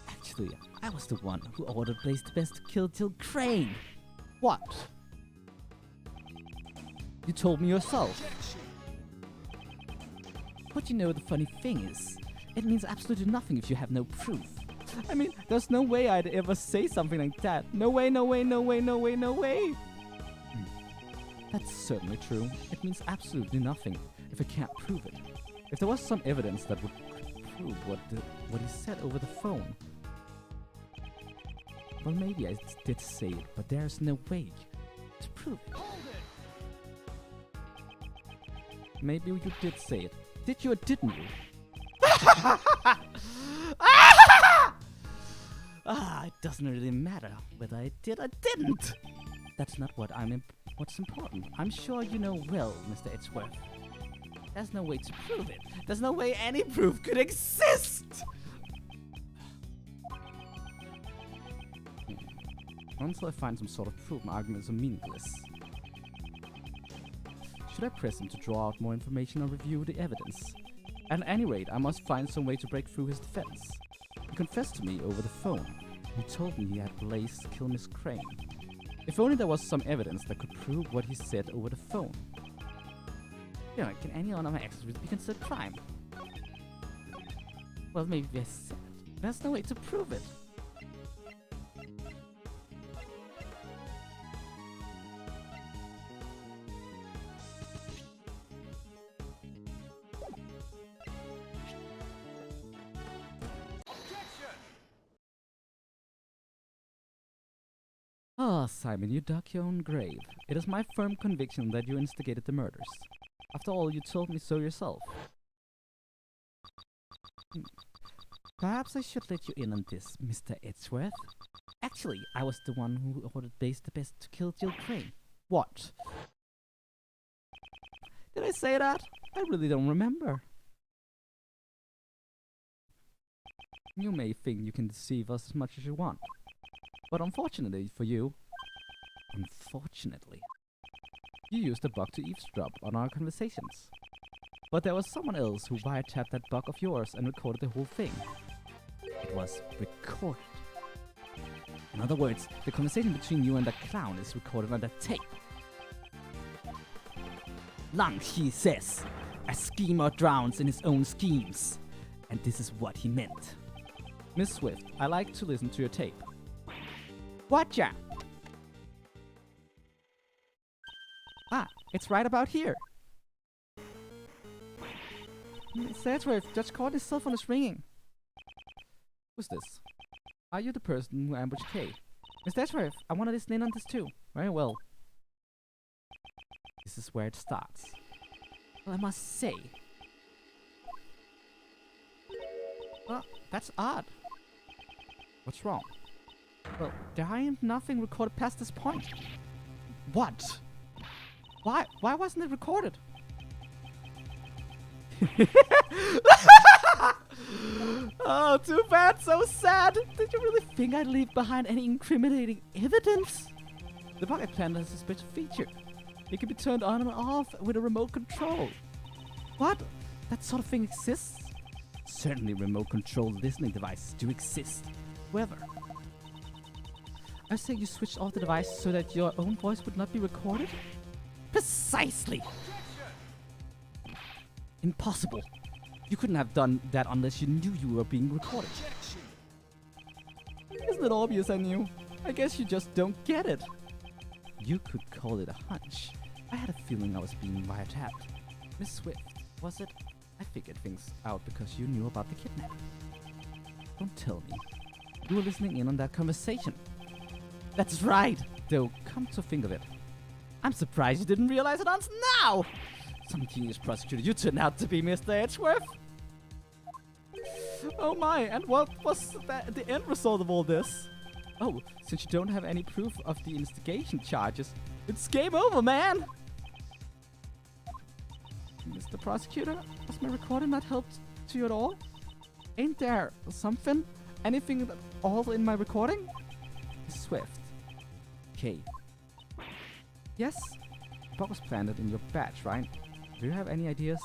Actually, I was the one who ordered Blaze the Best to kill Jill Crane. What? You told me yourself. But you know the funny thing is, it means absolutely nothing if you have no proof. I mean, there's no way I'd ever say something like that. No way, no way, no way, no way, no way. That's certainly true. It means absolutely nothing if I can't prove it. If there was some evidence that would prove what he said over the phone. Well, maybe I did say it, but there's no way to prove it. Maybe you did say it. Did you or didn't you? It doesn't really matter whether I did or didn't. That's not what's important. I'm sure you know well, Mr. Edgeworth. There's no way to prove it. There's no way any proof could exist! Until I find some sort of proof, my arguments are meaningless. Should I press him to draw out more information or review the evidence? At any rate, I must find some way to break through his defense. He confessed to me over the phone. He told me he had Blaze kill Miss Crane. If only there was some evidence that could prove what he said over the phone. Yeah, can any one of my actions be considered crime? Well, maybe I said it. There's no way to prove it. Simon, you dug your own grave. It is my firm conviction that you instigated the murders. After all, you told me so yourself. Perhaps I should let you in on this, Mr. Edgeworth. Actually, I was the one who ordered Blaze the Best to kill Jill Crane. What? Did I say that? I really don't remember. You may think you can deceive us as much as you want. But unfortunately for you, you used the bug to eavesdrop on our conversations. But there was someone else who wiretapped that bug of yours and recorded the whole thing. It was recorded. In other words, the conversation between you and that clown is recorded on that tape. Lang, he says, a schemer drowns in his own schemes. And this is what he meant. Miss Swift, I like to listen to your tape. Whatcha? It's right about here. Miss Edgeworth, Judge Courtney's cell phone is ringing. Who's this? Are you the person who ambushed Kay? Miss Edgeworth, I want to listen in on this too. Very well. This is where it starts. Well, I must say. Well, that's odd. What's wrong? Well, there ain't nothing recorded past this point. What? Why wasn't it recorded? Oh, too bad, so sad. Did you really think I'd leave behind any incriminating evidence? The pocket planner has a special feature. It can be turned on and off with a remote control. What? That sort of thing exists? Certainly remote-controlled listening devices do exist. However, I say you switched off the device so that your own voice would not be recorded? Precisely! Impossible. You couldn't have done that unless you knew you were being recorded. Isn't it obvious I knew? I guess you just don't get it. You could call it a hunch. I had a feeling I was being wiretapped. Miss Swift, was it? I figured things out because you knew about the kidnapping. Don't tell me. You were listening in on that conversation. That's right! Though, come to think of it, I'm surprised you didn't realize it until now! Some genius prosecutor you turned out to be, Mr. Edgeworth! Oh my, and what was the end result of all this? Oh, since you don't have any proof of the instigation charges, it's game over, man! Mr. Prosecutor, has my recording not helped to you at all? Ain't there something, anything at all in my recording? Swift. Kay. Yes? The bug was planted in your badge, right? Do you have any ideas?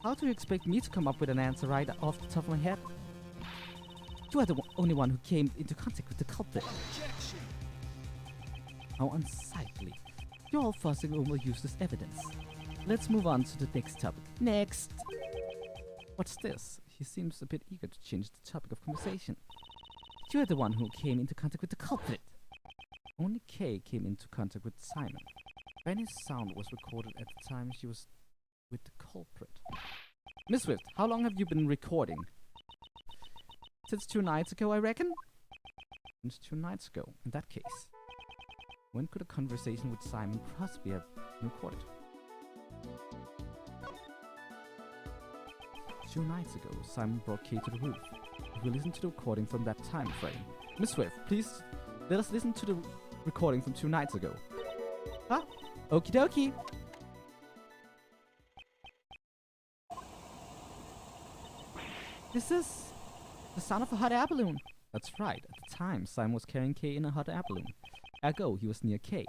How do you expect me to come up with an answer right off the top of my head? You are the only one who came into contact with the culprit. How unsightly. You're all fussing over useless evidence. Let's move on to the next topic. Next! What's this? He seems a bit eager to change the topic of conversation. You're the one who came into contact with the culprit. Only Kay came into contact with Simon. Any sound was recorded at the time she was with the culprit. Miss Swift, how long have you been recording? Since 2 nights ago, I reckon? Since 2 nights ago, in that case. When could a conversation with Simon possibly have been recorded? 2 nights ago, Simon brought Kay to the roof. If we listen to the recording from that time frame. Miss Swift, please let us listen to the recording from 2 nights ago. Huh? Okie dokie. This is the sound of a hot air balloon. That's right. At the time, Simon was carrying Kay in a hot air balloon. Ergo, he was near Kay.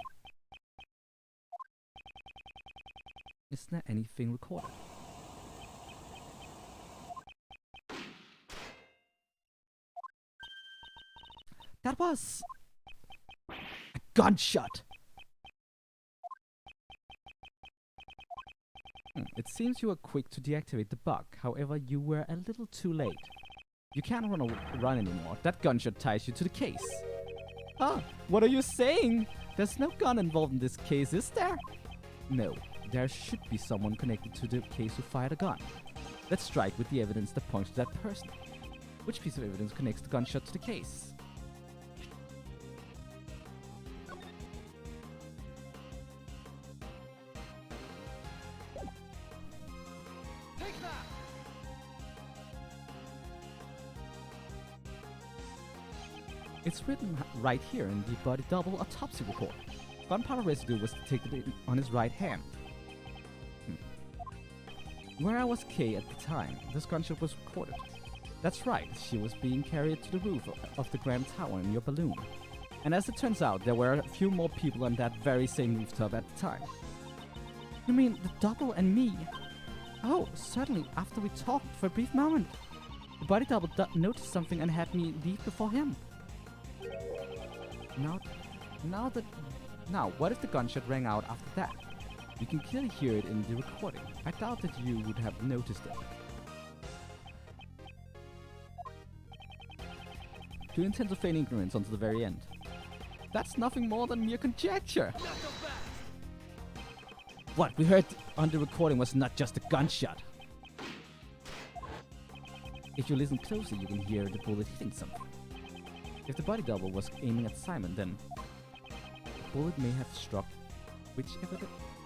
Isn't there anything recorded? That was a gunshot. It seems you were quick to deactivate the bug. However, you were a little too late. You can't run anymore. That gunshot ties you to the case. Ah, what are you saying? There's no gun involved in this case, is there? No, there should be someone connected to the case who fired a gun. Let's strike with the evidence that points to that person. Which piece of evidence connects the gunshot to the case? It's written right here in the body double autopsy report. Gunpowder residue was detected on his right hand. Where was Kay at the time? This gunshot was recorded. That's right, she was being carried to the roof of the Grand Tower in your balloon. And as it turns out, there were a few more people on that very same rooftop at the time. You mean the double and me? Oh, certainly, after we talked for a brief moment. The body double noticed something and had me leave before him. Now, what if the gunshot rang out after that? You can clearly hear it in the recording. I doubt that you would have noticed it. Do you intend to feign ignorance until the very end? That's nothing more than mere conjecture. What we heard on the recording was not just a gunshot. If you listen closely, you can hear the bullet hitting something. If the body double was aiming at Simon, then the bullet may have struck which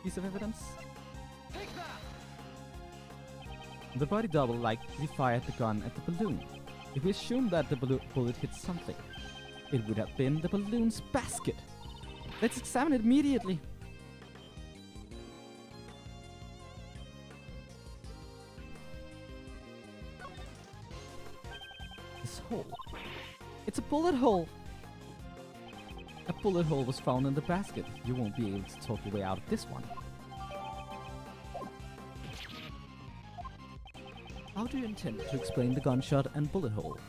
piece of evidence? The body double likely fired the gun at the balloon. If we assume that the bullet hit something, it would have been the balloon's basket. Let's examine it immediately. This hole. It's a bullet hole! A bullet hole was found in the basket. You won't be able to talk your way out of this one. How do you intend to explain the gunshot and bullet hole?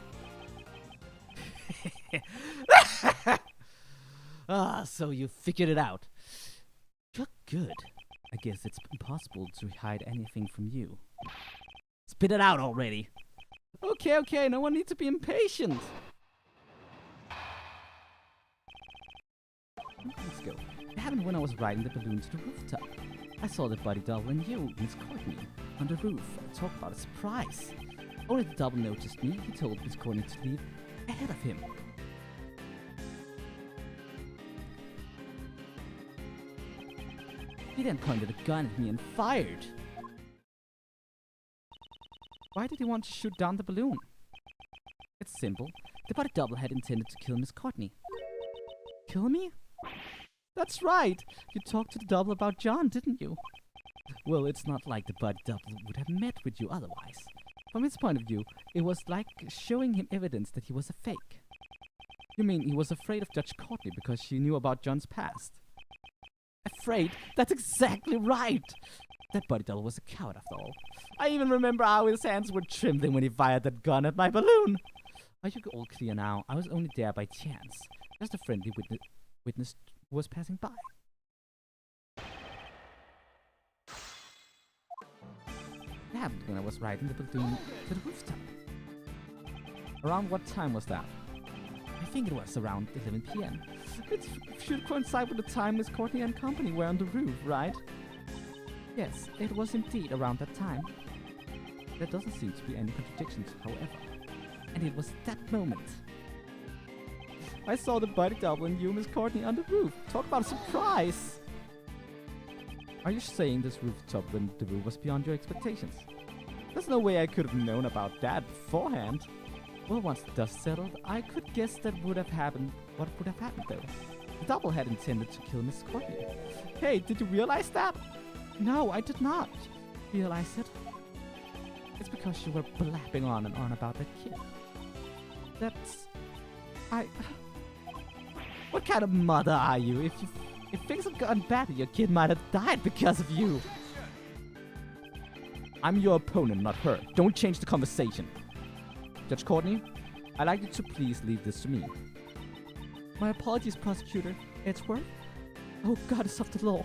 So you figured it out. You're good. I guess it's impossible to hide anything from you. Spit it out already. Okay, no one needs to be impatient. Let's go. It happened when I was riding the balloon to the rooftop. I saw the body double and you, Miss Courtney, on the roof. Talk about a surprise. Only the double noticed me. He told Miss Courtney to leave ahead of him. He then pointed a gun at me and fired. Why did he want to shoot down the balloon? It's simple. The body double had intended to kill Miss Courtney. Kill me? That's right! You talked to the double about John, didn't you? Well, it's not like the body double would have met with you otherwise. From his point of view, it was like showing him evidence that he was a fake. You mean he was afraid of Judge Courtney because she knew about John's past? Afraid? That's exactly right! That body double was a coward after all. I even remember how his hands were trembling when he fired that gun at my balloon. Are you all clear now? I was only there by chance. Just a friendly witness was passing by. It happened when I was riding the balloon to the rooftop. Around what time was that? I think it was around 11 p.m. It should coincide with the time Miss Courtney and company were on the roof, right? Yes, it was indeed around that time. There doesn't seem to be any contradictions, however. And it was that moment. I saw the body double and you, Miss Courtney, on the roof. Talk about a surprise! Are you saying this rooftop when the roof was beyond your expectations? There's no way I could have known about that beforehand. Well, once the dust settled, I could guess that would have happened. What would have happened, though? The double had intended to kill Miss Courtney. Hey, did you realize that? No, I did not realize it. It's because you were blabbing on and on about that kid. What kind of mother are you? If things had gone badly, your kid might have died because of you. I'm your opponent, not her. Don't change the conversation. Judge Courtney, I'd like you to please leave this to me. My apologies, Prosecutor Edgeworth. Oh, goddess of the law.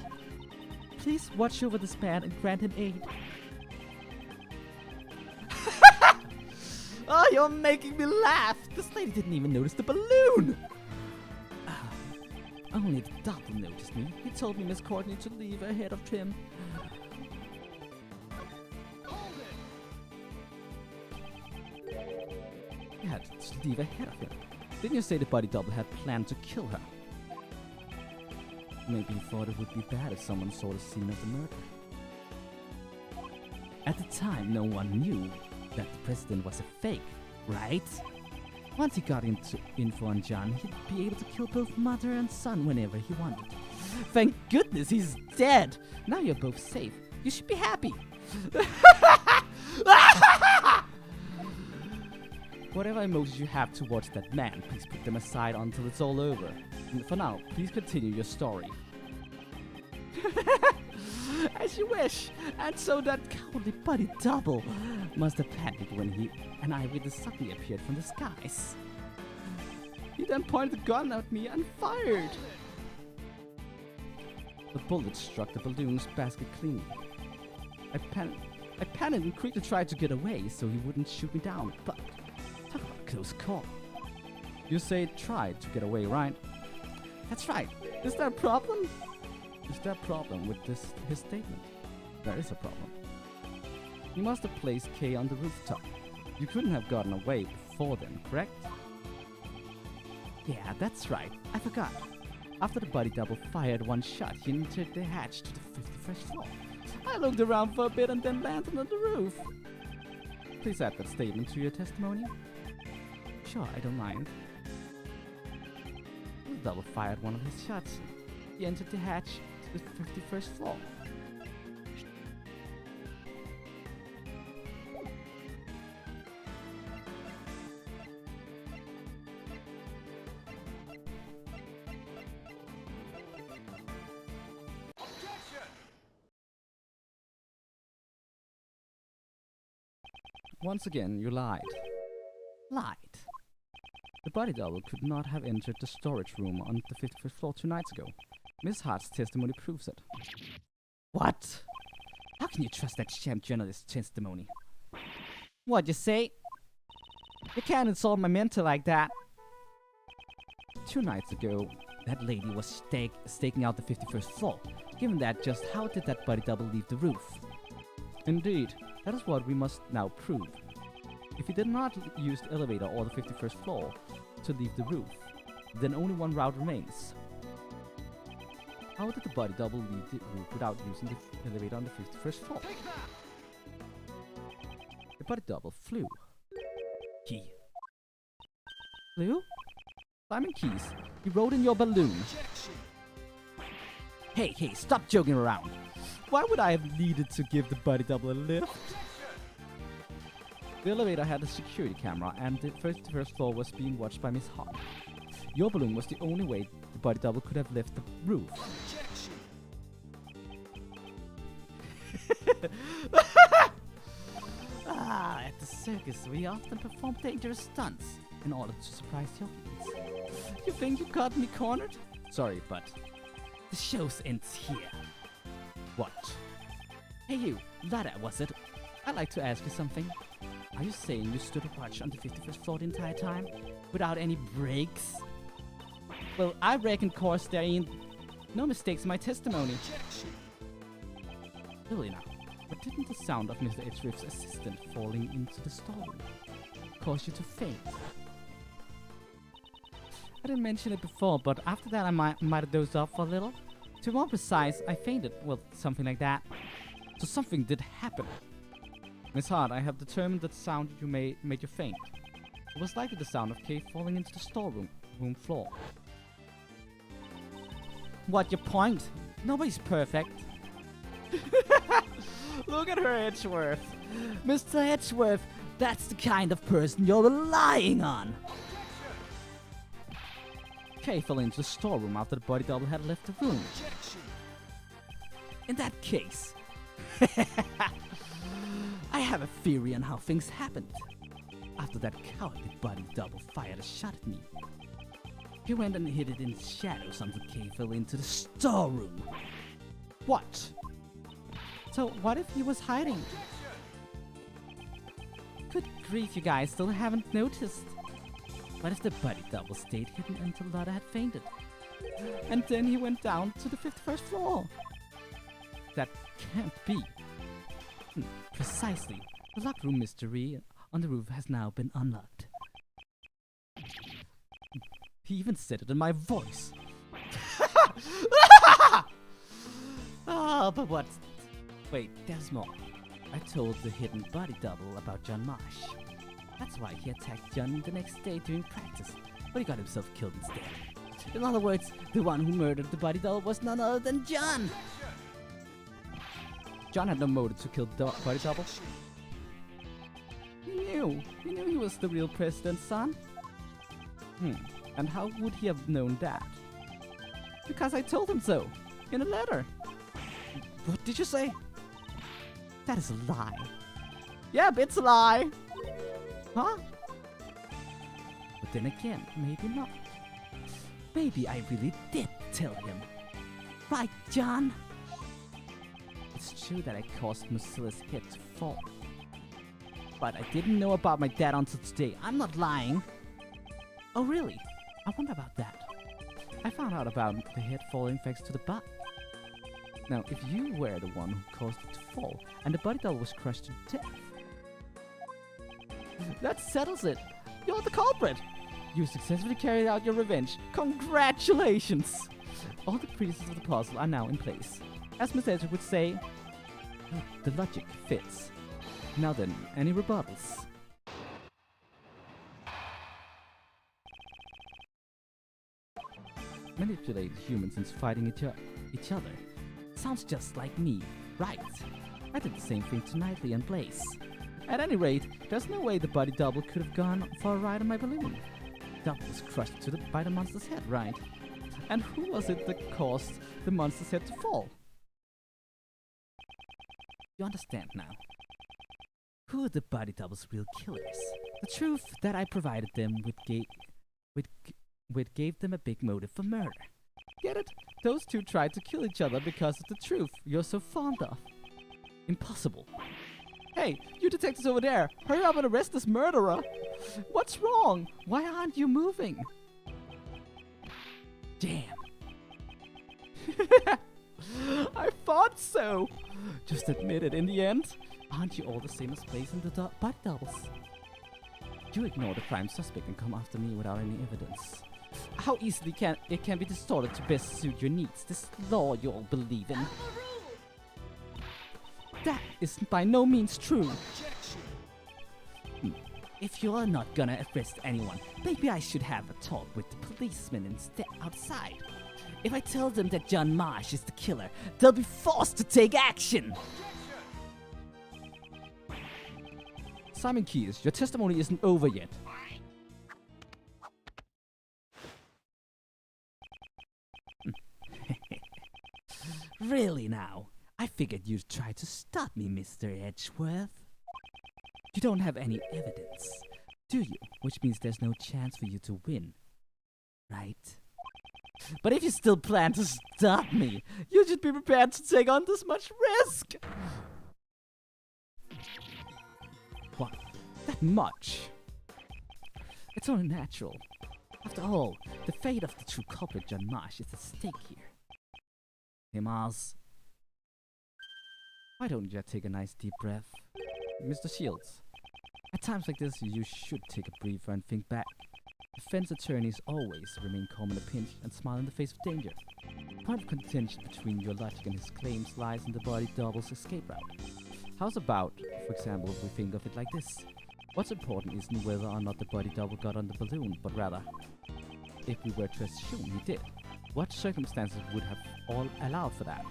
Please watch over this man and grant him aid. Oh, you're making me laugh! This lady didn't even notice the balloon! Only the double noticed me. He told me Miss Courtney to leave ahead of him. He had to leave ahead of him. Didn't you say the body double had planned to kill her? Maybe he thought it would be bad if someone saw the scene of the murder. At the time, no one knew that the president was a fake, right? Once he got info on John, he'd be able to kill both mother and son whenever he wanted. Thank goodness he's dead! Now you're both safe. You should be happy. Whatever emotions you have towards that man, please put them aside until it's all over. And for now, please continue your story. As you wish. And so that cowardly body double must have panicked when he and eyewitness suddenly appeared from the skies. He then pointed the gun at me and fired. The bullet struck the balloon's basket cleanly. I panicked and quickly tried to get away so he wouldn't shoot me down, but talk about a close call. You say tried to get away, right? That's right. Is there a problem? Is there a problem with his statement? There is a problem. You must have placed Kay on the rooftop. You couldn't have gotten away before then, correct? Yeah, that's right. I forgot. After the body double fired one shot, he entered the hatch to the 51st floor. I looked around for a bit and then landed on the roof. Please add that statement to your testimony. Sure, I don't mind. The double fired one of his shots. He entered the hatch to the 51st floor. Once again, you lied. Lied. The body double could not have entered the storage room on the 51st floor 2 nights ago. Miss Hart's testimony proves it. What? How can you trust that sham journalist's testimony? What'd you say? You can't insult my mentor like that. 2 nights ago, that lady was staking out the 51st floor. Given that, just how did that body double leave the roof? Indeed, that is what we must now prove. If he did not use the elevator or the 51st floor to leave the roof, then only one route remains. How did the body double leave the roof without using the elevator on the 51st floor? The body double flew. Key. Flew? Simon Keys, you rode in your balloon. Hey, stop joking around. Why would I have needed to give the body double a lift? The elevator had a security camera and the 51st floor was being watched by Miss Hart. Your balloon was the only way the body double could have left the roof. At the circus we often perform dangerous stunts in order to surprise the audience. You think you got me cornered? Sorry, but the show ends here. What? Hey you, Lada, was it? I'd like to ask you something. Are you saying you stood a watch on the 51st floor the entire time? Without any breaks? Well, I reckon, course, there ain't no mistakes in my testimony. Really now, but didn't the sound of Mr. Edgeworth's assistant falling into the storeroom cause you to faint? I didn't mention it before, but after that I might have dozed off for a little. To be more precise, I fainted. Well, something like that. So something did happen. Miss Hart, I have determined that the sound you made you faint. It was likely the sound of Kay falling into the storeroom floor. What your point? Nobody's perfect. Look at her, Edgeworth. Mr. Edgeworth, that's the kind of person you're relying on. Kay fell into the storeroom after the body double had left the room. In that case, I have a theory on how things happened. After that cowardly body double fired a shot at me, he went and hid it in the shadows until Kay fell into the storeroom. What? So what if he was hiding? Good grief, you guys still haven't noticed. What if the body double stayed hidden until Lotta had fainted? And then he went down to the 51st floor? That can't be. Precisely. The locked room mystery on the roof has now been unlocked. He even said it in my voice. Oh, but what? Wait, there's more. I told the hidden body double about John Marsh. That's why he attacked John the next day during practice, but he got himself killed instead. In other words, the one who murdered the body double was none other than John! John had no motive to kill the body double. He knew he was the real president's son. And how would he have known that? Because I told him so, in a letter. What did you say? That is a lie. Yep, it's a lie. Huh? But then again, maybe not. Maybe I really did tell him. Right, John? It's true that I caused Musilla's head to fall. But I didn't know about my dad until today. I'm not lying. Oh, really? I wonder about that. I found out about the head falling thanks to the butt. Now, if you were the one who caused it to fall, and the body double was crushed to death, that settles it. You're the culprit. You successfully carried out your revenge. Congratulations! All the pieces of the puzzle are now in place. As Miss Edgeworth would say, the logic fits. Now then, any rebuttals? Manipulate humans into fighting each other. Sounds just like me, right? I did the same thing to Knightley and Blaze. At any rate, there's no way the body double could have gone for a ride on my balloon. Double was crushed by the monster's head, right? And who was it that caused the monster's head to fall? You understand now. who are the body double's real killers. The truth that I provided them with gave them a big motive for murder. Get it? Those two tried to kill each other because of the truth you're so fond of. Impossible. Hey, you detectives over there, hurry up and arrest this murderer! What's wrong? Why aren't you moving? Damn. I thought so! Just admit it in the end. Aren't you all the same as Blaze and the body doubles? You ignore the prime suspect and come after me without any evidence. How easily can it be distorted to best suit your needs? This law you all believe in. That is by no means true. If you are not gonna arrest anyone, maybe I should have a talk with the policemen instead outside. If I tell them that John Marsh is the killer, they'll be forced to take action. Simon Keyes, your testimony isn't over yet. Really now? I figured you'd try to stop me, Mr. Edgeworth. You don't have any evidence, do you? Which means there's no chance for you to win, right? But if you still plan to stop me, you should be prepared to take on this much risk! What? That much? It's only natural. After all, the fate of the true culprit, John Marsh, is at stake here. Hey, Mars. Why don't you take a nice deep breath? Mr. Shields, at times like this, you should take a breather and think back. Defense attorneys always remain calm in a pinch and smile in the face of danger. The point of contention between your logic and his claims lies in the body double's escape route. How's about, for example, if we think of it like this? What's important isn't whether or not the body double got on the balloon, but rather, if we were to assume he did, what circumstances would have all allowed for that?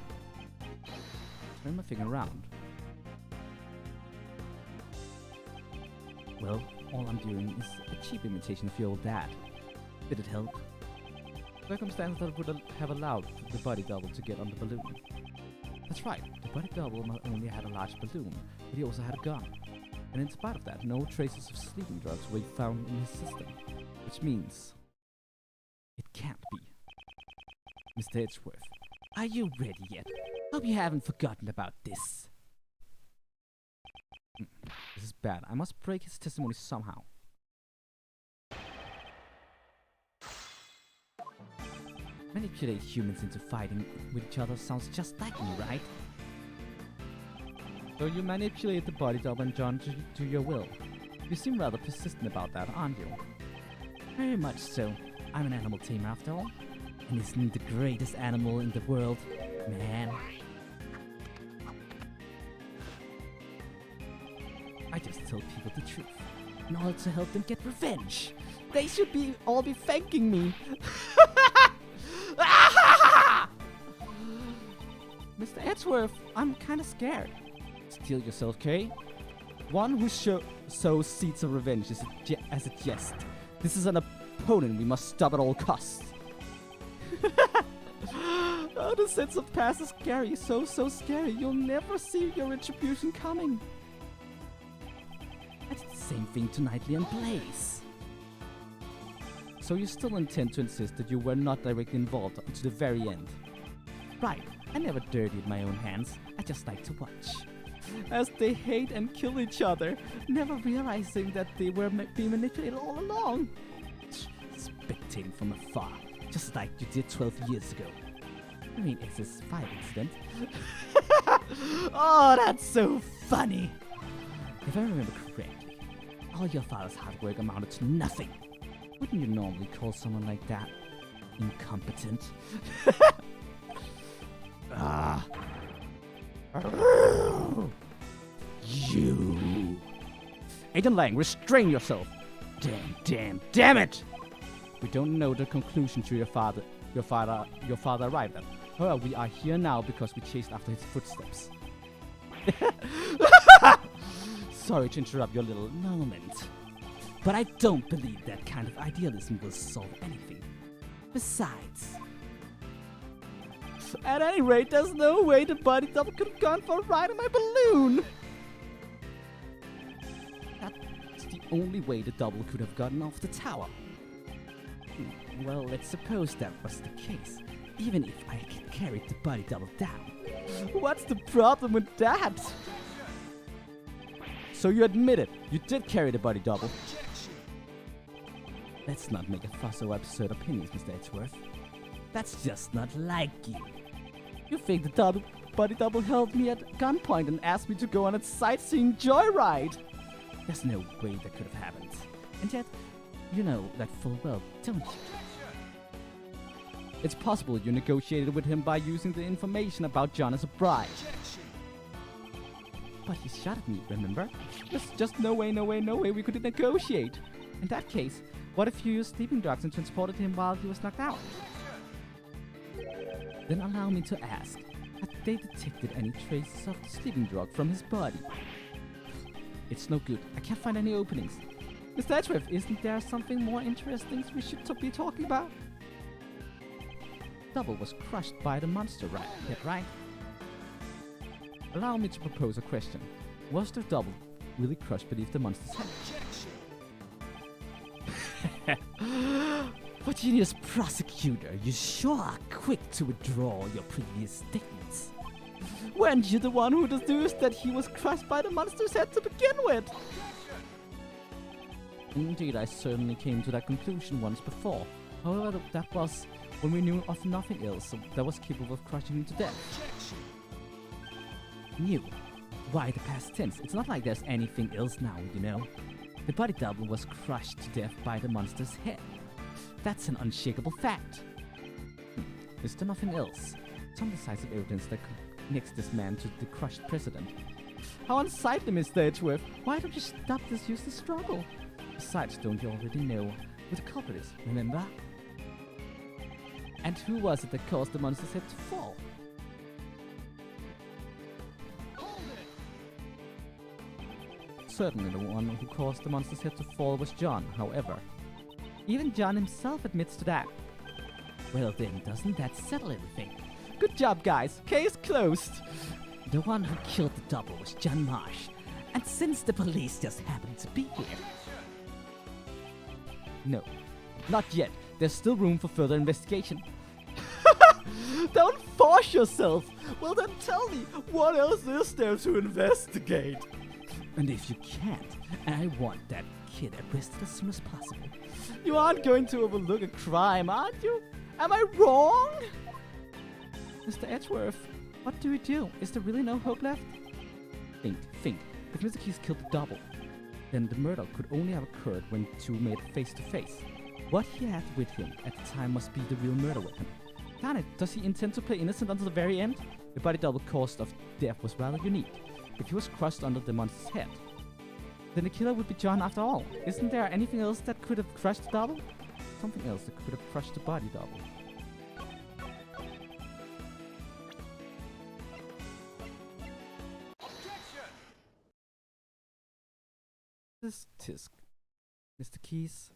Turn my thing around. Well, all I'm doing is a cheap imitation of your old dad. Did it help? Circumstances that would have allowed the body double to get on the balloon. That's right, the body double not only had a large balloon, but he also had a gun. And in spite of that, no traces of sleeping drugs were found in his system. Which means, it can't be. Mr. Edgeworth, are you ready yet? Hope you haven't forgotten about this. This is bad. I must break his testimony somehow. Manipulate humans into fighting with each other sounds just like me, right? So you manipulate the body double and John to do your will. You seem rather persistent about that, aren't you? Very much so. I'm an animal tamer after all. And isn't he the greatest animal in the world, man? I just tell people the truth, in order to help them get revenge. They should all be thanking me. Mr. Edgeworth, I'm kinda scared. Steel yourself, Kay. One who sows seeds of revenge as a jest. This is an opponent we must stop at all costs. Oh, the sense of past is scary. So scary. You'll never see your retribution coming. I did the same thing to Knightley and Blaze. So you still intend to insist that you were not directly involved to the very end? Right. I never dirtied my own hands. I just like to watch. As they hate and kill each other, never realizing that they were being manipulated all along. Spectating from afar, just like you did 12 years ago. I mean, it's this fight incident. Oh, that's so funny. If I remember correctly, all your father's hard work amounted to nothing. Wouldn't you normally call someone like that incompetent? You. Agent Lang, restrain yourself. Damn it! We don't know the conclusion to your father arrived at. However, we are here now because we chased after his footsteps. Sorry to interrupt your little moment, but I don't believe that kind of idealism will solve anything. Besides, at any rate, there's no way the body double could have gone for a ride in my balloon. only way the double could have gotten off the tower. Well, let's suppose that was the case. Even if I carried the body double down. What's the problem with that? So you admit it, you did carry the body double. Let's not make a fuss over absurd opinions, Mr. Edgeworth. That's just not like you. You think the body double held me at gunpoint and asked me to go on a sightseeing joyride? There's no way that could have happened. And yet, you know that full well, don't you? It's possible you negotiated with him by using the information about John as a bribe. But he shot at me, remember? There's just no way we could negotiate. In that case, what if you used sleeping drugs and transported him while he was knocked out? Then allow me to ask, have they detected any traces of the sleeping drug from his body? It's no good. I can't find any openings. Mr. Edgeworth, isn't there something more interesting we should be talking about? Double was crushed by the monster, right? Allow me to propose a question. Was the double really crushed beneath the monster's head? Virginia's prosecutor, you sure are quick to withdraw your previous statements. Weren't you the one who deduced that he was crushed by the monster's head to begin with? Indeed, I certainly came to that conclusion once before. However, that was when we knew of nothing else that was capable of crushing him to death. Knew? Why the past tense? It's not like there's anything else now, you know. The body double was crushed to death by the monster's head. That's an unshakable fact. Is there nothing else? Some decisive evidence that connects this man to the crushed president. How unsightly, Mr. Edgeworth. Why don't you stop this useless struggle? Besides, don't you already know who the culprit is, remember? And who was it that caused the monster's head to fall? Certainly the one who caused the monster's head to fall was John, however. Even John himself admits to that. Well then, doesn't that settle everything? Good job, guys. Case closed. The one who killed the double was John Marsh. And since the police just happened to be here... No, not yet. There's still room for further investigation. Don't force yourself. Well then tell me, what else is there to investigate? And if you can't, I want that kid arrested as soon as possible. You aren't going to overlook a crime, aren't you? Am I wrong? Mr. Edgeworth, what do we do? Is there really no hope left? Think. If Mr. Keys killed the double, then the murder could only have occurred when two met face to face. What he had with him at the time must be the real murder weapon. Darn it, does he intend to play innocent until the very end? The body double cause of death was rather unique. If he was crushed under the monster's head, then the killer would be John after all. Isn't there anything else that could have crushed the double? Something else that could have crushed the body double. Tisk. Mr. Keys.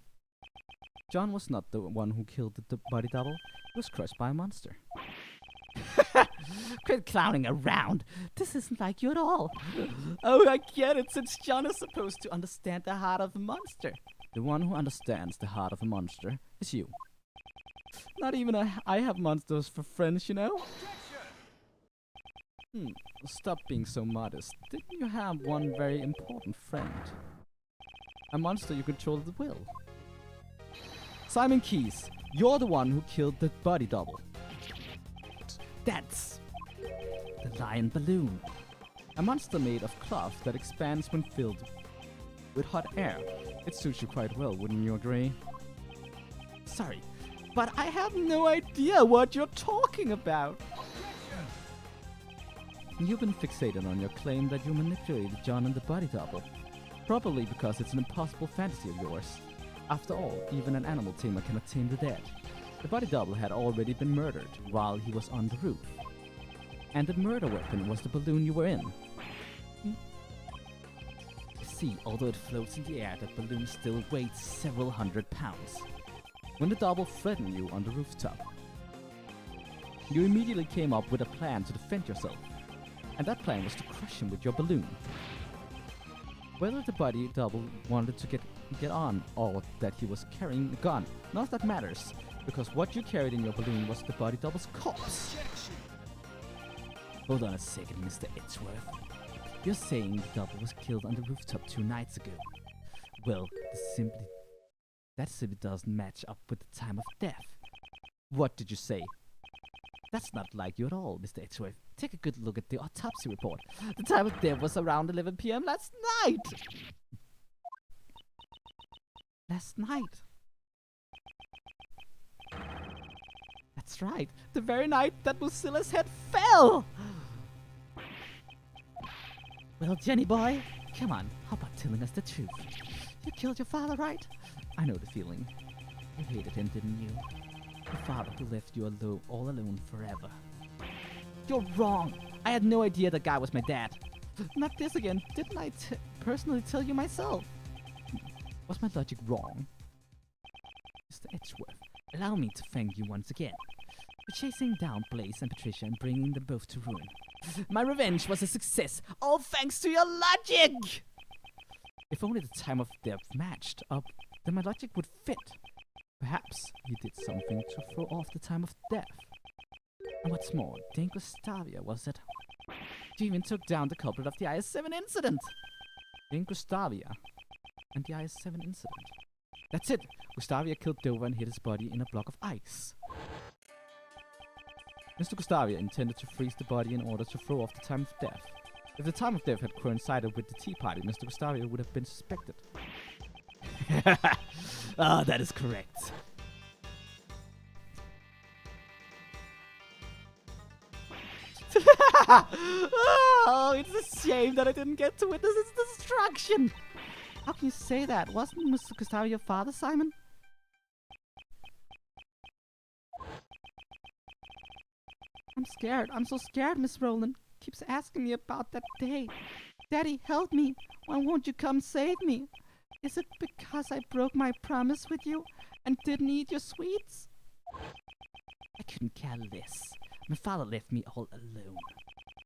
John was not the one who killed the body double. He was crushed by a monster. Quit clowning around. This isn't like you at all. Oh, I get it, since John is supposed to understand the heart of a monster. The one who understands the heart of a monster is you. Not even I have monsters for friends, you know? Stop being so modest. Didn't you have one very important friend? A monster you control at will. Simon Keys, you're the one who killed the body double. That's the lion balloon. A monster made of cloth that expands when filled with hot air. It suits you quite well, wouldn't you agree? Sorry, but I have no idea what you're talking about. You've been fixated on your claim that you manipulated John and the body double. Probably because it's an impossible fantasy of yours. After all, even an animal tamer cannot tame the dead. The body double had already been murdered while he was on the roof. And the murder weapon was the balloon you were in. You see, although it floats in the air, that balloon still weighs several hundred pounds. When the double threatened you on the rooftop, you immediately came up with a plan to defend yourself. And that plan was to crush him with your balloon. Whether the body double wanted to get on or that he was carrying a gun, none of that matters, because what you carried in your balloon was the body double's corpse. Hold on a second, Mr. Edgeworth. You're saying the double was killed on the rooftop 2 nights ago. Well, that simply doesn't match up with the time of death. What did you say? That's not like you at all, Mr. Edgeworth. Take a good look at the autopsy report. The time of death was around 11 p.m. last night! Last night? That's right, the very night that Lucilla's head fell! Well, Jenny boy, come on, how about telling us the truth? You killed your father, right? I know the feeling. You hated him, didn't you? The father who left you all alone forever. You're wrong! I had no idea that guy was my dad. Not this again. Didn't I personally tell you myself? Was my logic wrong? Mr. Edgeworth, allow me to thank you once again for chasing down Blaze and Patricia and bringing them both to ruin. My revenge was a success, all thanks to your logic! If only the time of death matched up, then my logic would fit. Perhaps you did something to throw off the time of death. And what's more, Dane Gustavia was it? You even took down the culprit of the IS-7 incident! Dane Gustavia and the IS-7 incident. That's it! Gustavia killed Dover and hid his body in a block of ice. Mr. Gustavia intended to freeze the body in order to throw off the time of death. If the time of death had coincided with the tea party, Mr. Gustavia would have been suspected. Ah, that is correct. Oh, it's a shame that I didn't get to witness its destruction. How can you say that? Wasn't Mr. Gustavia your father, Simon? I'm scared. I'm so scared, Miss Rowland. Keeps asking me about that day. Daddy, help me. Why won't you come save me? Is it because I broke my promise with you and didn't eat your sweets? I couldn't care less. My father left me all alone.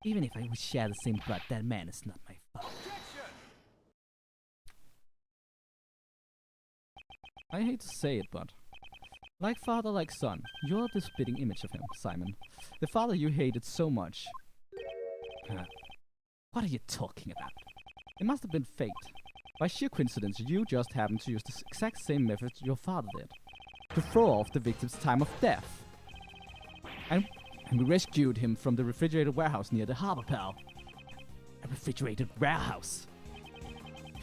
Even if I would share the same blood, that man is not my father. I hate to say it, but like father, like son, you're the spitting image of him, Simon. The father you hated so much. What are you talking about? It must have been fate. By sheer coincidence, you just happened to use the exact same method your father did. To throw off the victim's time of death. And we rescued him from the refrigerated warehouse near the harbor, pal. A refrigerated warehouse?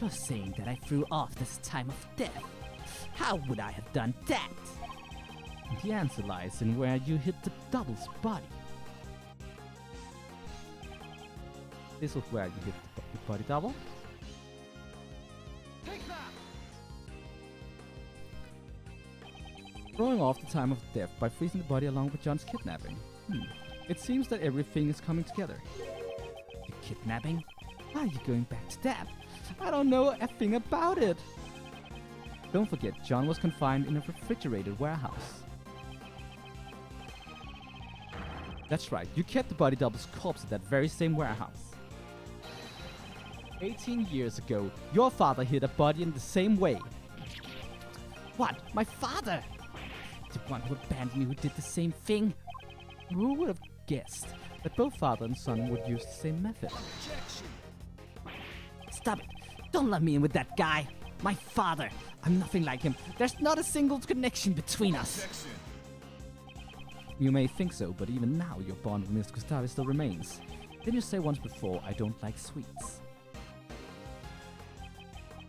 You're saying that I threw off this time of death? How would I have done that? And the answer lies in where you hit the double's body. This was where you hit the body double. Throwing off the time of death by freezing the body along with John's kidnapping. It seems that everything is coming together. The kidnapping? Why are you going back to that? I don't know a thing about it. Don't forget, John was confined in a refrigerated warehouse. That's right, you kept the body double's corpse at that very same warehouse. 18 years ago, your father hid a body in the same way. What? My father? The one who abandoned me, who did the same thing? Who would have guessed that both father and son would use the same method? Stop it! Don't let me in with that guy! My father! I'm nothing like him. There's not a single connection between us. You may think so, but even now your bond with Mr. Gustavia still remains. Didn't you say once before, I don't like sweets?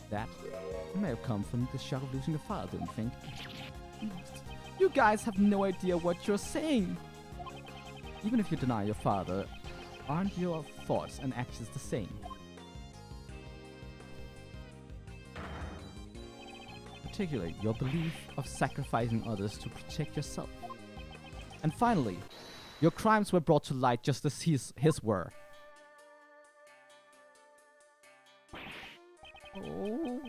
That may have come from the shock of losing your father, don't you think? You guys have no idea what you're saying. Even if you deny your father, aren't your thoughts and actions the same? Particularly your belief of sacrificing others to protect yourself. And finally, your crimes were brought to light just as his were. Oh.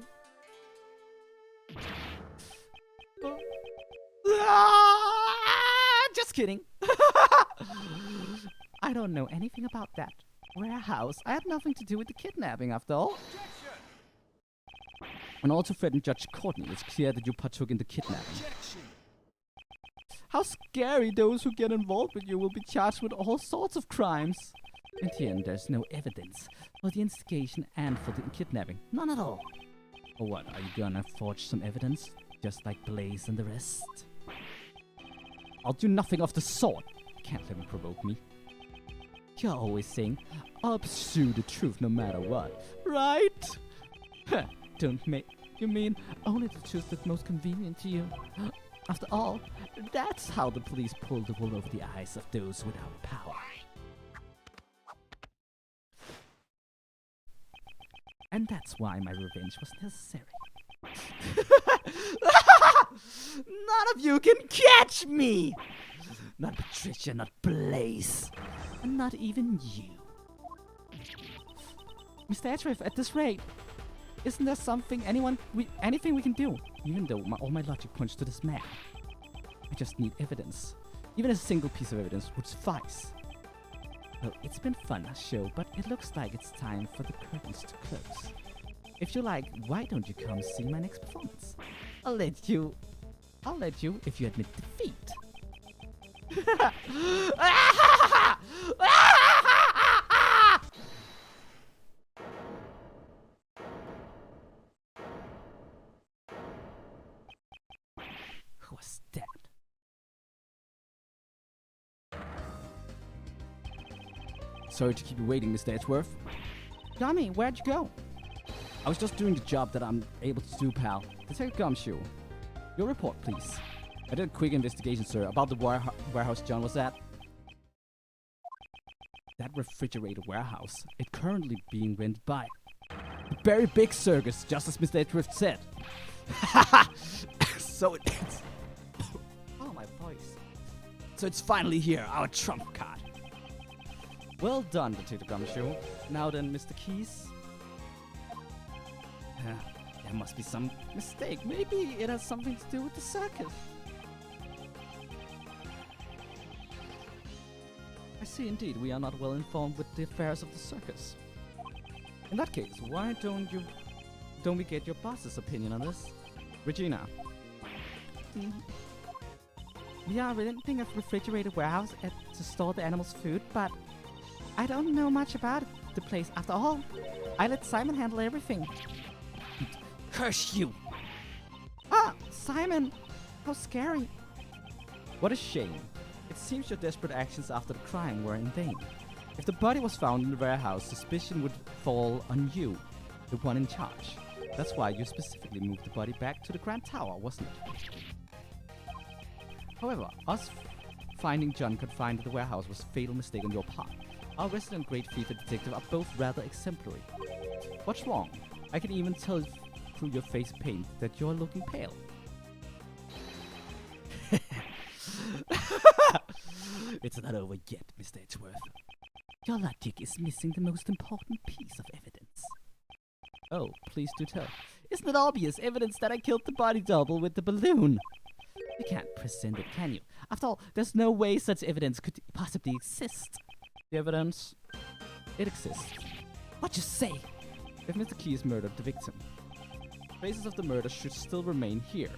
Just kidding. I don't know anything about that warehouse. I had nothing to do with the kidnapping after all. And also threatened Judge Courtney. It's clear that you partook in the kidnapping. How scary! Those who get involved with you will be charged with all sorts of crimes. In the end, there's no evidence for the instigation and for the kidnapping. None at all. Or what, are you gonna forge some evidence? Just like Blaze and the rest? I'll do nothing of the sort. Can't let him provoke me. You're always saying, I'll pursue the truth no matter what, right? Huh, don't make... You mean only the truth that's most convenient to you? After all, that's how the police pull the wool over the eyes of those without power. And that's why my revenge was necessary. None of you can catch me! Not Patricia, not Blaze, and not even you. Mr. Edgeworth, at this rate, isn't there anything we can do? Even though all my logic points to this man. I just need evidence. Even a single piece of evidence would suffice. Well, it's been fun, show, but it looks like it's time for the curtains to close. If you like, why don't you come see my next performance? I'll let you if you admit defeat. Who was that? Sorry to keep you waiting, Mr. Edgeworth. Tommy, where'd you go? I was just doing the job that I'm able to do, pal. Detective Gumshoe. Your report, please. I did a quick investigation, sir, about the warehouse John was at. That refrigerated warehouse, it currently being rented by a very big circus, just as Mr. Edgeworth said. So it's... Oh, my voice. So it's finally here, our trump card. Well done, Detective Gumshoe. Now then, Mr. Keys. There must be some mistake. Maybe it has something to do with the circus. I see indeed, we are not well informed with the affairs of the circus. In that case, why don't we get your boss's opinion on this? Regina. We are renting a refrigerated warehouse to store the animals' food, but I don't know much about the place. After all, I let Simon handle everything. Curse you! Ah, Simon! How scary! What a shame. It seems your desperate actions after the crime were in vain. If the body was found in the warehouse, suspicion would fall on you, the one in charge. That's why you specifically moved the body back to the Grand Tower, wasn't it? However, us finding John confined to the warehouse was a fatal mistake on your part. Our resident Great Thief and Detective are both rather exemplary. What's wrong? I can even tell through your face paint that you're looking pale. It's not over yet, Mr. Edgeworth. Your logic is missing the most important piece of evidence. Oh, please do tell. Isn't it obvious evidence that I killed the body double with the balloon? You can't present it, can you? After all, there's no way such evidence could possibly exist. The evidence? It exists. What you say? If Mr. Keys murdered the victim, traces of the murder should still remain here.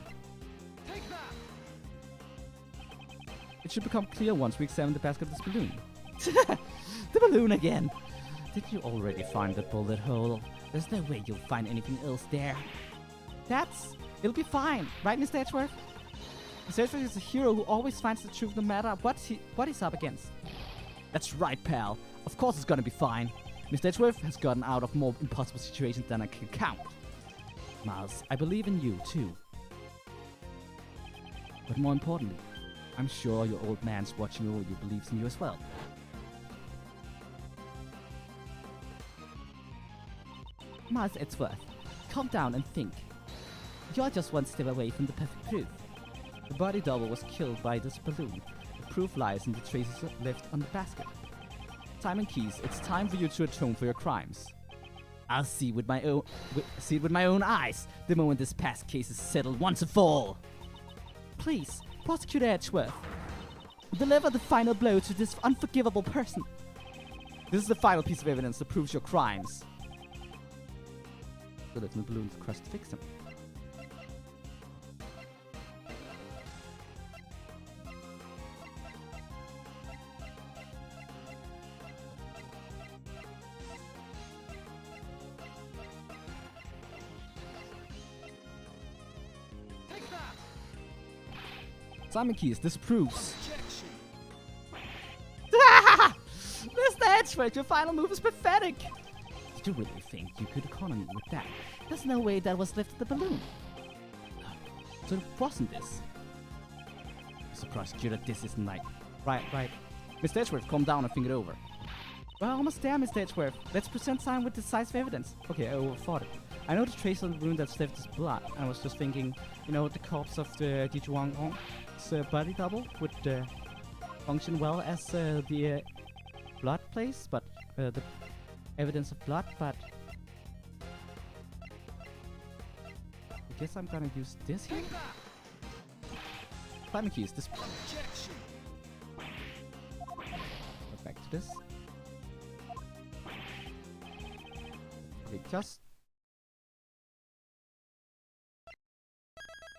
Take that! It should become clear once we examine the basket of this balloon. The balloon again! Did you already find the bullet hole? There's no way you'll find anything else there. It'll be fine, right, Mr. Edgeworth? Mr. Edgeworth is a hero who always finds the truth no matter what he's up against. That's right, pal. Of course it's gonna be fine. Mr. Edgeworth has gotten out of more impossible situations than I can count. Miles, I believe in you, too. But more importantly, I'm sure your old man's watching over you believes in you as well. Miles Edgeworth, calm down and think. You're just one step away from the perfect proof. The body double was killed by this balloon. The proof lies in the traces left on the basket. Simon Keys, it's time for you to atone for your crimes. I'll see with my own eyes the moment this past case is settled once and for all. Please, Prosecutor Edgeworth, deliver the final blow to this unforgivable person. This is the final piece of evidence that proves your crimes. So let the balloons crush the victim. Simon Keys disapproves. Mr. Edgeworth, your final move is pathetic. Did you really think you could economy with that? There's no way that was lifted the balloon. So it wasn't this. Mr. Prosecutor, this isn't like... Right. Mr. Edgeworth, calm down and think it over. We're almost there, Mr. Edgeworth. Let's present Simon with decisive evidence. Okay, I overthought it. I know the trace on the balloon that's left is blood. I was just thinking, you know, the corpse of the Dijuang's body double would function well as the blood place, but the evidence of blood, but I guess I'm gonna use this here. Simon Keys, this... Go back to this. Okay, just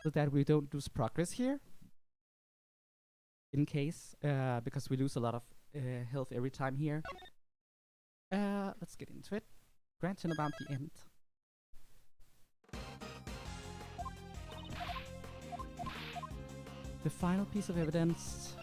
so that we don't lose progress here. In case, because we lose a lot of health every time here. Let's get into it. Granted about the end. The final piece of evidence.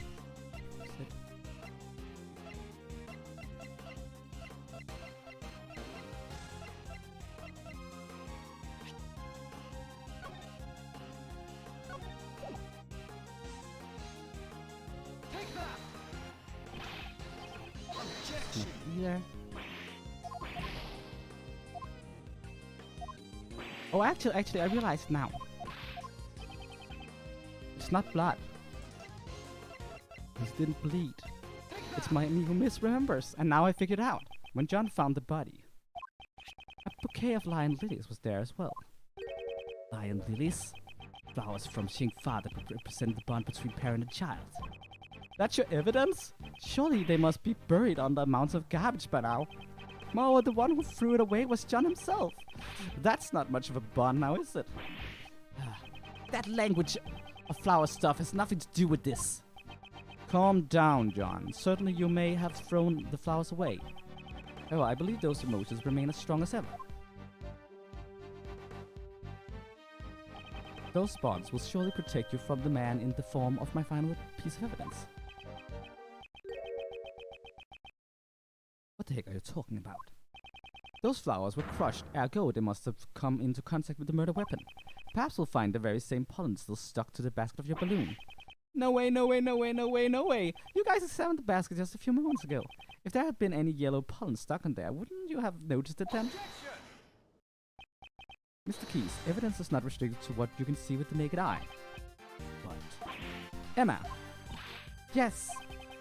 Here. Oh, actually, I realized now. It's not blood. He didn't bleed. It's my me who misremembers, and now I figured out. When John found the body, a bouquet of lion lilies was there as well. Lion lilies? Flowers from Xing Fa that represent the bond between parent and child. That's your evidence? Surely they must be buried under amounts of garbage by now. Moreover, the one who threw it away was John himself. That's not much of a bond now, is it? That language of flower stuff has nothing to do with this. Calm down, John. Certainly you may have thrown the flowers away. However, I believe those emotions remain as strong as ever. Those bonds will surely protect you from the man in the form of my final piece of evidence. What the heck are you talking about? Those flowers were crushed, ergo they must have come into contact with the murder weapon. Perhaps we'll find the very same pollen still stuck to the basket of your balloon. No way, no way, no way, no way, no way! You guys examined the basket just a few moments ago. If there had been any yellow pollen stuck in there, wouldn't you have noticed it then? Mr. Keys, evidence is not restricted to what you can see with the naked eye. But... Emma! Yes?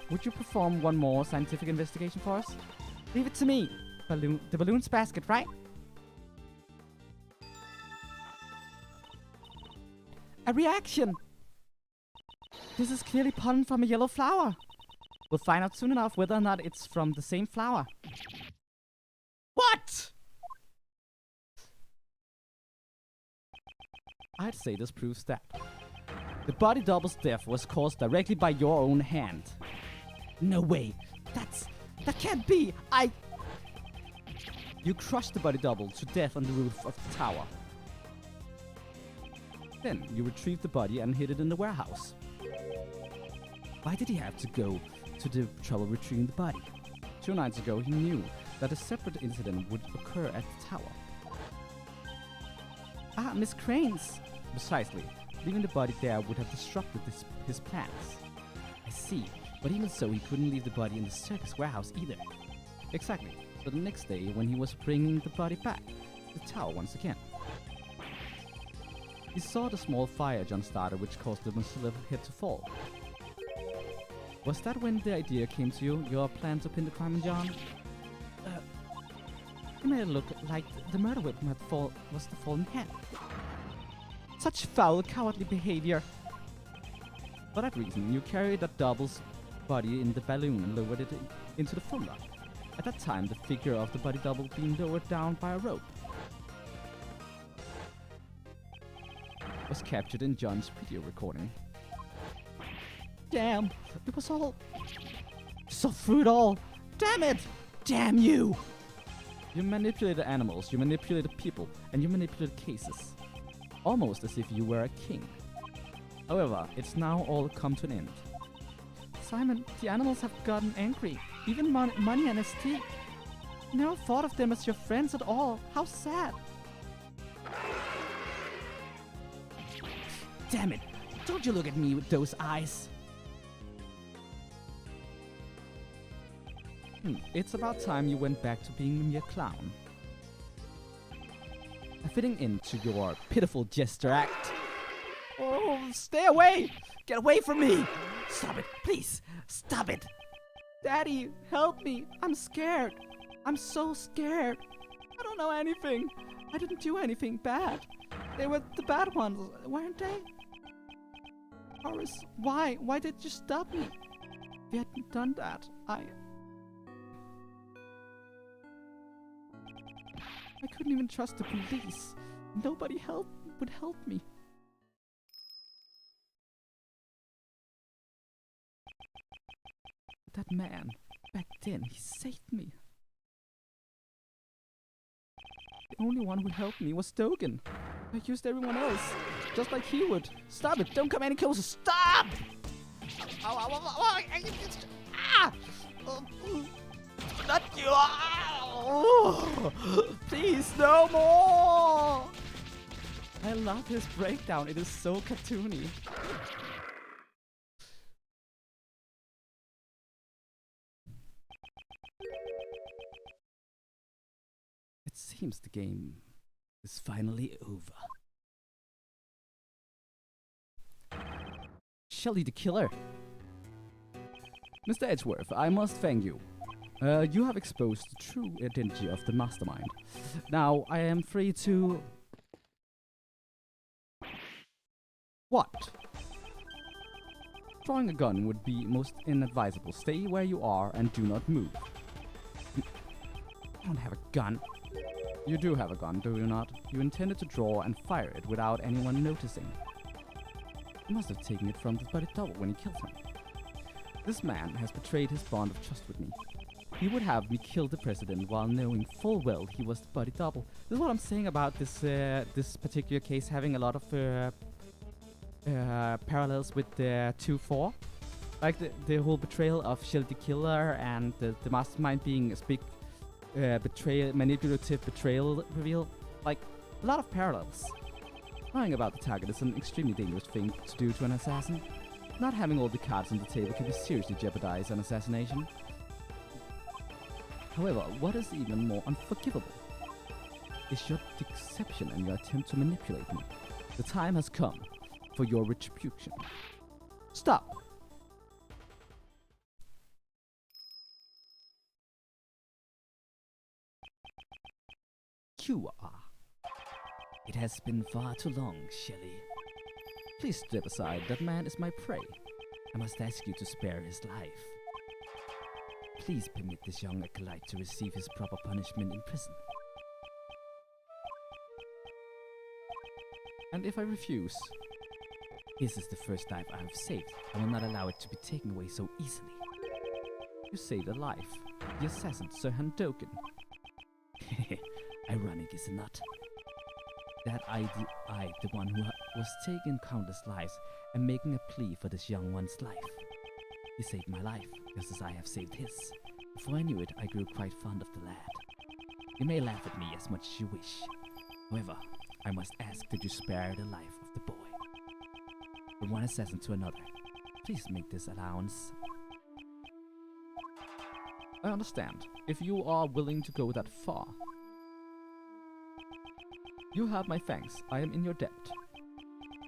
Would you perform one more scientific investigation for us? Leave it to me! The balloon's basket, right? A reaction! This is clearly pollen from a yellow flower. We'll find out soon enough whether or not it's from the same flower. What?! I'd say this proves that the body double's death was caused directly by your own hand. No way! That can't be! You crushed the body double to death on the roof of the tower. Then you retrieved the body and hid it in the warehouse. Why did he have to go to the trouble retrieving the body? 2 nights ago he knew that a separate incident would occur at the tower. Ah, Miss Crane's! Precisely. Leaving the body there would have disrupted his plans. I see. But even so, he couldn't leave the body in the circus warehouse either. Exactly. So the next day, when he was bringing the body back to the tower once again, he saw the small fire John started which caused the mausoleum head to fall. Was that when the idea came to you, your plan to pin the crime on John? It made it look like the murder weapon was the fallen head. Such foul, cowardly behavior! For that reason, you carried that double's body in the balloon and lowered it into the funnel. At that time, the figure of the body double being lowered down by a rope was captured in John's video recording. Damn! It was all... saw through it all! Damn it! Damn you! You manipulated animals, you manipulated people, and you manipulated cases. Almost as if you were a king. However, it's now all come to an end. Simon, the animals have gotten angry. Even Money and ST. You never thought of them as your friends at all. How sad. Damn it. Don't you look at me with those eyes. It's about time you went back to being a mere clown. A fitting end to your pitiful jester act. Oh, stay away! Get away from me! Stop it, please! Stop it! Daddy, help me! I'm scared! I'm so scared! I don't know anything! I didn't do anything bad! They were the bad ones, weren't they? Horace, why? Why did you stop me? If you hadn't done that, I couldn't even trust the police. Nobody would help me. That man, back then, he saved me. The only one who helped me was Dogen. I used everyone else, just like he would. Stop it! Don't come any closer! Stop! Ow, ow, ow, ow, not you! Please, no more! I love his breakdown. It is so cartoony. It seems the game is finally over. Shelly the killer. Mr. Edgeworth, I must thank you. You have exposed the true identity of the mastermind. Now, I am free to... What? Drawing a gun would be most inadvisable. Stay where you are and do not move. I don't have a gun. You do have a gun, do you not? You intended to draw and fire it without anyone noticing. You must have taken it from the buddy double when he killed him. This man has betrayed his bond of trust with me. He would have me kill the president while knowing full well he was the buddy double. This is what I'm saying about this this particular case having a lot of parallels with the 2-4. Like the whole betrayal of Shield the Killer and the mastermind being a big manipulative betrayal reveal. Like, a lot of parallels. Lying about the target is an extremely dangerous thing to do to an assassin. Not having all the cards on the table can be seriously jeopardize an assassination. However, what is even more unforgivable is your deception and your attempt to manipulate me. The time has come for your retribution. Stop! You are. It has been far too long, Shelley. Please step aside. That man is my prey. I must ask you to spare his life. Please permit this young acolyte to receive his proper punishment in prison. And if I refuse, his is the first life I have saved. I will not allow it to be taken away so easily. You saved a life. The assassin, Sir Handoken. Ironic, is it not? That the one who was taking countless lives and making a plea for this young one's life. He saved my life, just as I have saved his. Before I knew it, I grew quite fond of the lad. You may laugh at me as much as you wish. However, I must ask that you spare the life of the boy. From one assassin to another. Please make this allowance. I understand. If you are willing to go that far. You have my thanks. I am in your debt.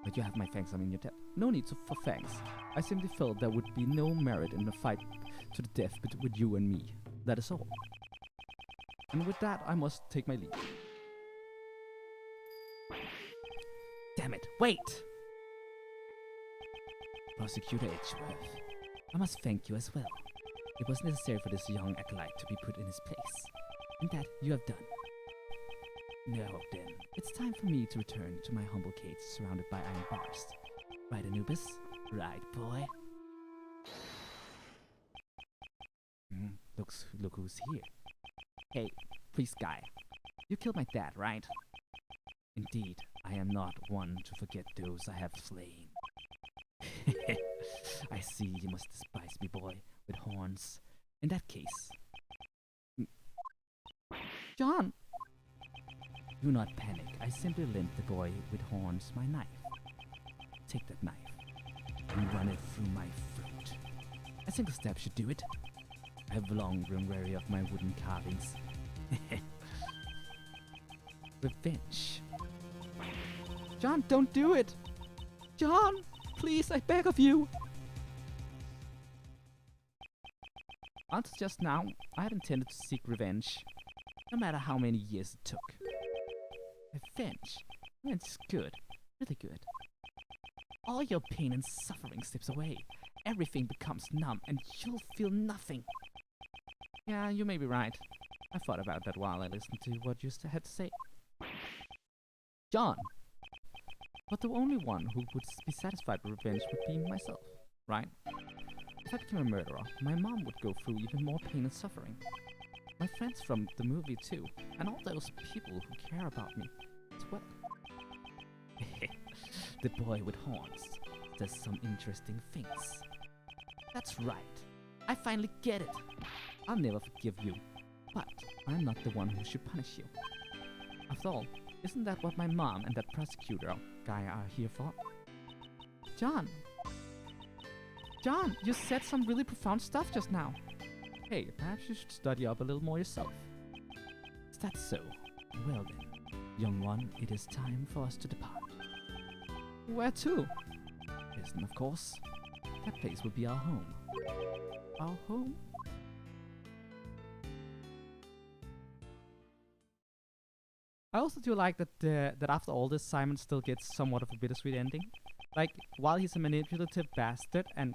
But you have my thanks. I'm in your debt. No need for thanks. I simply felt there would be no merit in a fight to the death with you and me. That is all. And with that, I must take my leave. Damn it! Wait! Prosecutor Edgeworth, I must thank you as well. It was necessary for this young acolyte to be put in his place. And that you have done. Now then, it's time for me to return to my humble cage surrounded by iron bars. Right, Anubis? Right, boy? Look who's here. Hey, priest guy. You killed my dad, right? Indeed, I am not one to forget those I have slain. I see you must despise me, boy, with horns. In that case... John! Do not panic. I simply lent the boy with horns my knife. Take that knife and run it through my throat. A single stab should do it. I have long grown weary of my wooden carvings. Revenge. John, don't do it! John! Please, I beg of you! Until just now, I had intended to seek revenge, no matter how many years it took. Revenge? Revenge is good, really good. All your pain and suffering slips away. Everything becomes numb, and you'll feel nothing. Yeah, you may be right. I thought about that while I listened to what you had to say. John! But the only one who would be satisfied with revenge would be myself, right? If I became a murderer, my mom would go through even more pain and suffering. My friends from the movie too, and all those people who care about me as well. The boy with horns says some interesting things. That's right. I finally get it. I'll never forgive you, but I'm not the one who should punish you. After all, isn't that what my mom and that prosecutor guy are here for? John! John, you said some really profound stuff just now. Hey, perhaps you should study up a little more yourself. Is that so? Well then, young one, it is time for us to depart. Where to? Prison, of course. That place will be our home. Our home? I also do like that that after all this, Simon still gets somewhat of a bittersweet ending. Like, while he's a manipulative bastard and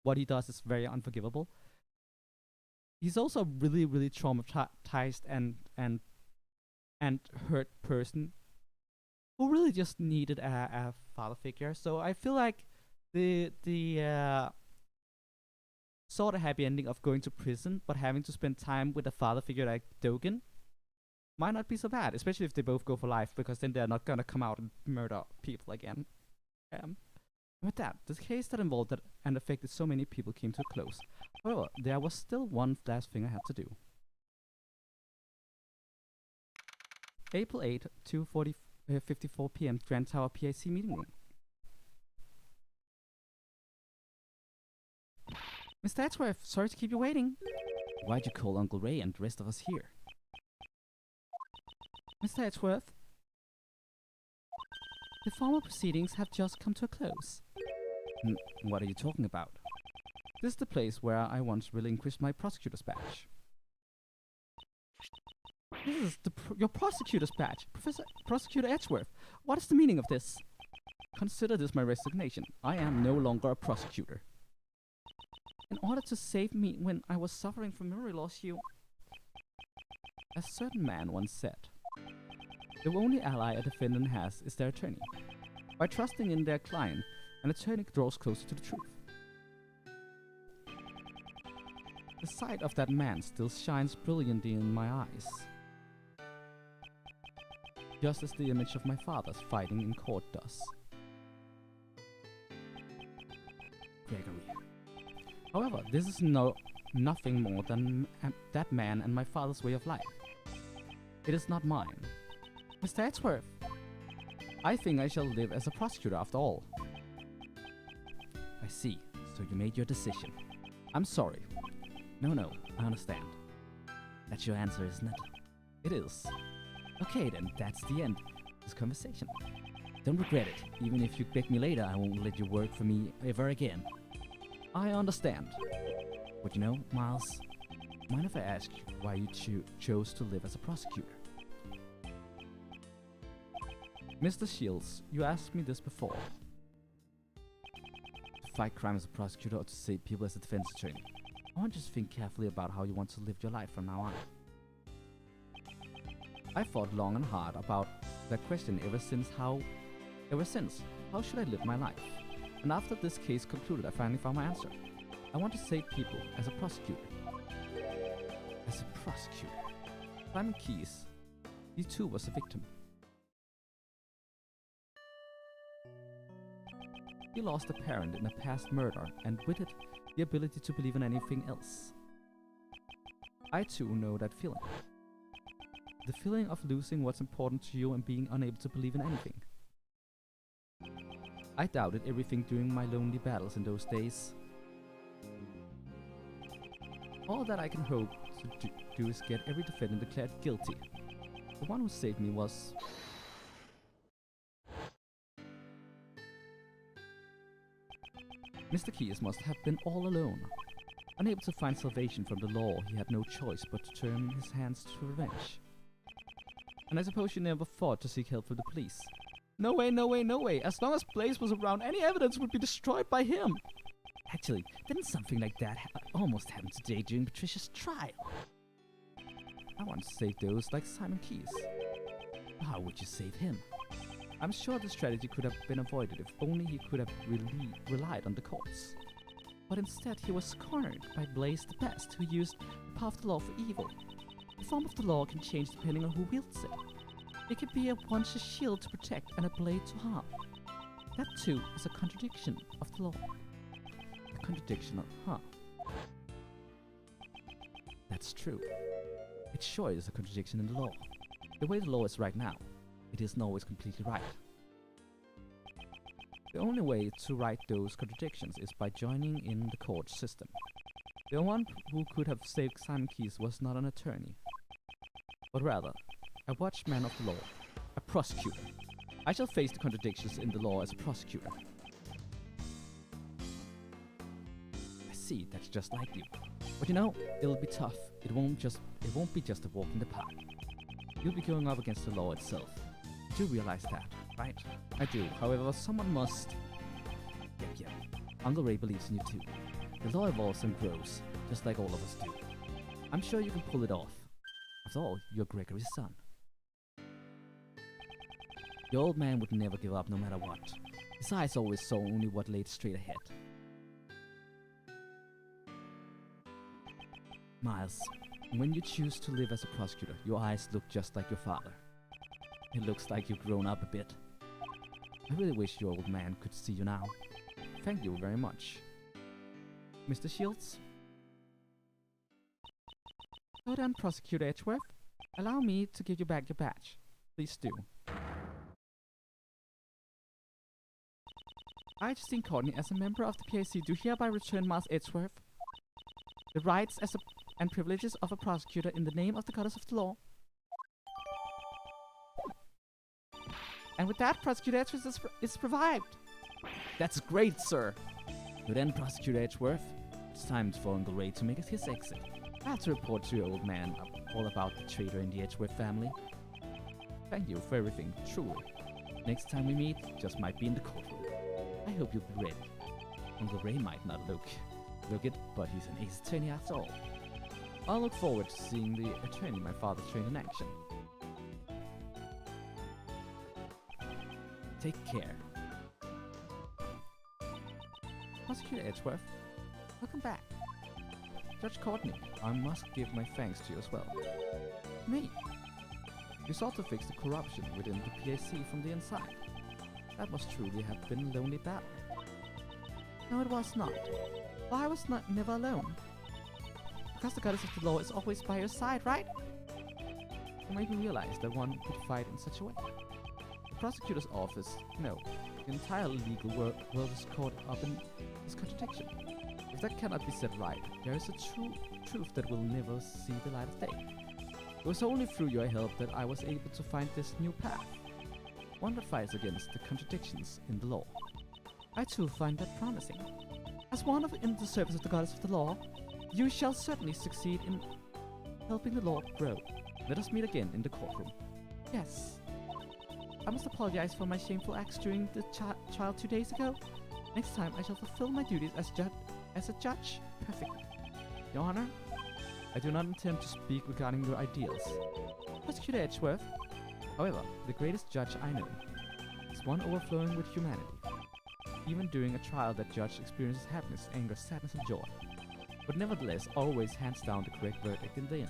what he does is very unforgivable, he's also a really, really traumatized and hurt person who really just needed a father figure. So I feel like the sort of happy ending of going to prison but having to spend time with a father figure like Dogen might not be so bad, especially if they both go for life, because then they're not gonna come out and murder people again. With that, the case that involved and affected so many people came to a close. However, there was still one last thing I had to do. April 8, 2:54 p.m. Grand Tower PIC meeting room. Mr. Edgeworth, sorry to keep you waiting. Why'd you call Uncle Ray and the rest of us here? Mr. Edgeworth, the formal proceedings have just come to a close. What are you talking about? This is the place where I once relinquished my prosecutor's badge. This is your prosecutor's badge, Prosecutor Edgeworth. What is the meaning of this? Consider this my resignation. I am no longer a prosecutor. In order to save me when I was suffering from memory loss, you... A certain man once said, the only ally a defendant has is their attorney. By trusting in their client, an attorney draws closer to the truth. The sight of that man still shines brilliantly in my eyes, just as the image of my father's fighting in court does. Gregory. However, this is nothing more than that man and my father's way of life. It is not mine. Mr. Edgeworth, I think I shall live as a prosecutor after all. I see. So you made your decision. I'm sorry. No, I understand. That's your answer, isn't it? It is. Okay then, that's the end of this conversation. Don't regret it. Even if you beg me later, I won't let you work for me ever again. I understand. But you know, Miles, mind if I ask you why you chose to live as a prosecutor? Mr. Shields, you asked me this before. To fight crime as a prosecutor or to save people as a defense attorney? I want you to think carefully about how you want to live your life from now on. I thought long and hard about that question ever since how should I live my life? And after this case concluded, I finally found my answer. I want to save people as a prosecutor. As a prosecutor. Simon Keyes, he too was a victim. He lost a parent in a past murder, and with it, the ability to believe in anything else. I too know that feeling. The feeling of losing what's important to you and being unable to believe in anything. I doubted everything during my lonely battles in those days. All that I can hope to do is get every defendant declared guilty. The one who saved me was... Mr. Keyes must have been all alone. Unable to find salvation from the law, he had no choice but to turn his hands to revenge. And I suppose you never thought to seek help from the police. No way, no way, no way. As long as Blaze was around, any evidence would be destroyed by him. Actually, didn't something like that almost happen today during Patricia's trial? I want to save those like Simon Keyes. How would you save him? I'm sure the strategy could have been avoided if only he could have relied on the courts. But instead he was cornered by Blaze the Best, who used the power of the law for evil. The form of the law can change depending on who wields it. It can be once a shield to protect and a blade to harm. That too is a contradiction of the law. A contradiction of, That's true. It sure is a contradiction in the law. The way the law is right now, it isn't always completely right. The only way to right those contradictions is by joining in the court system. The one who could have saved Simon Keyes was not an attorney, but rather a watchman of the law, a prosecutor. I shall face the contradictions in the law as a prosecutor. I see, that's just like you. But you know, it'll be tough. It won't be just a walk in the park. You'll be going up against the law itself. Do you realize that, right? I do. However, someone must... Yeah. Uncle Ray believes in you too. The law evolves and grows, just like all of us do. I'm sure you can pull it off. After all, you're Gregory's son. The old man would never give up no matter what. His eyes always saw only what lay straight ahead. Miles, when you choose to live as a prosecutor, your eyes look just like your father. It looks like you've grown up a bit. I really wish your old man could see you now. Thank you very much. Mr. Shields? Well done, Prosecutor Edgeworth. Allow me to give you back your badge. Please do. I, Justine Courtney, as a member of the PAC, do hereby return Miles Edgeworth the rights and privileges of a prosecutor in the name of the goddess of the law. And with that, Prosecutor Edgeworth is revived. That's great, sir. But then, Prosecutor Edgeworth, it's time for Uncle Ray to make his exit. I have to report to your old man all about the traitor in the Edgeworth family. Thank you for everything, truly. Next time we meet, just might be in the courtroom. I hope you'll be ready. Uncle Ray might not look it, but he's an ace attorney after all. I'll look forward to seeing the attorney my father trained in action. Take care. Prosecutor Edgeworth, welcome back. Judge Courtney, I must give my thanks to you as well. Me? You sought to fix the corruption within the PAC from the inside. That must truly have been a lonely battle. No, it was not. But I was never alone. Because the goddess of the law is always by your side, right? You made me realize that one could fight in such a way. The prosecutor's office, no. The entire legal world is caught up in this contradiction. If that cannot be set right, there is a truth that will never see the light of day. It was only through your help that I was able to find this new path. One that fights against the contradictions in the law. I too find that promising. As one in the service of the goddess of the law, you shall certainly succeed in helping the law grow. Let us meet again in the courtroom. Yes. I must apologize for my shameful acts during the trial 2 days ago. Next time I shall fulfill my duties as a judge perfectly. Your Honor, I do not intend to speak regarding your ideals. Prosecutor Edgeworth, however, the greatest judge I know, is one overflowing with humanity. Even during a trial, that judge experiences happiness, anger, sadness, and joy, but nevertheless always hands down the correct verdict in the end.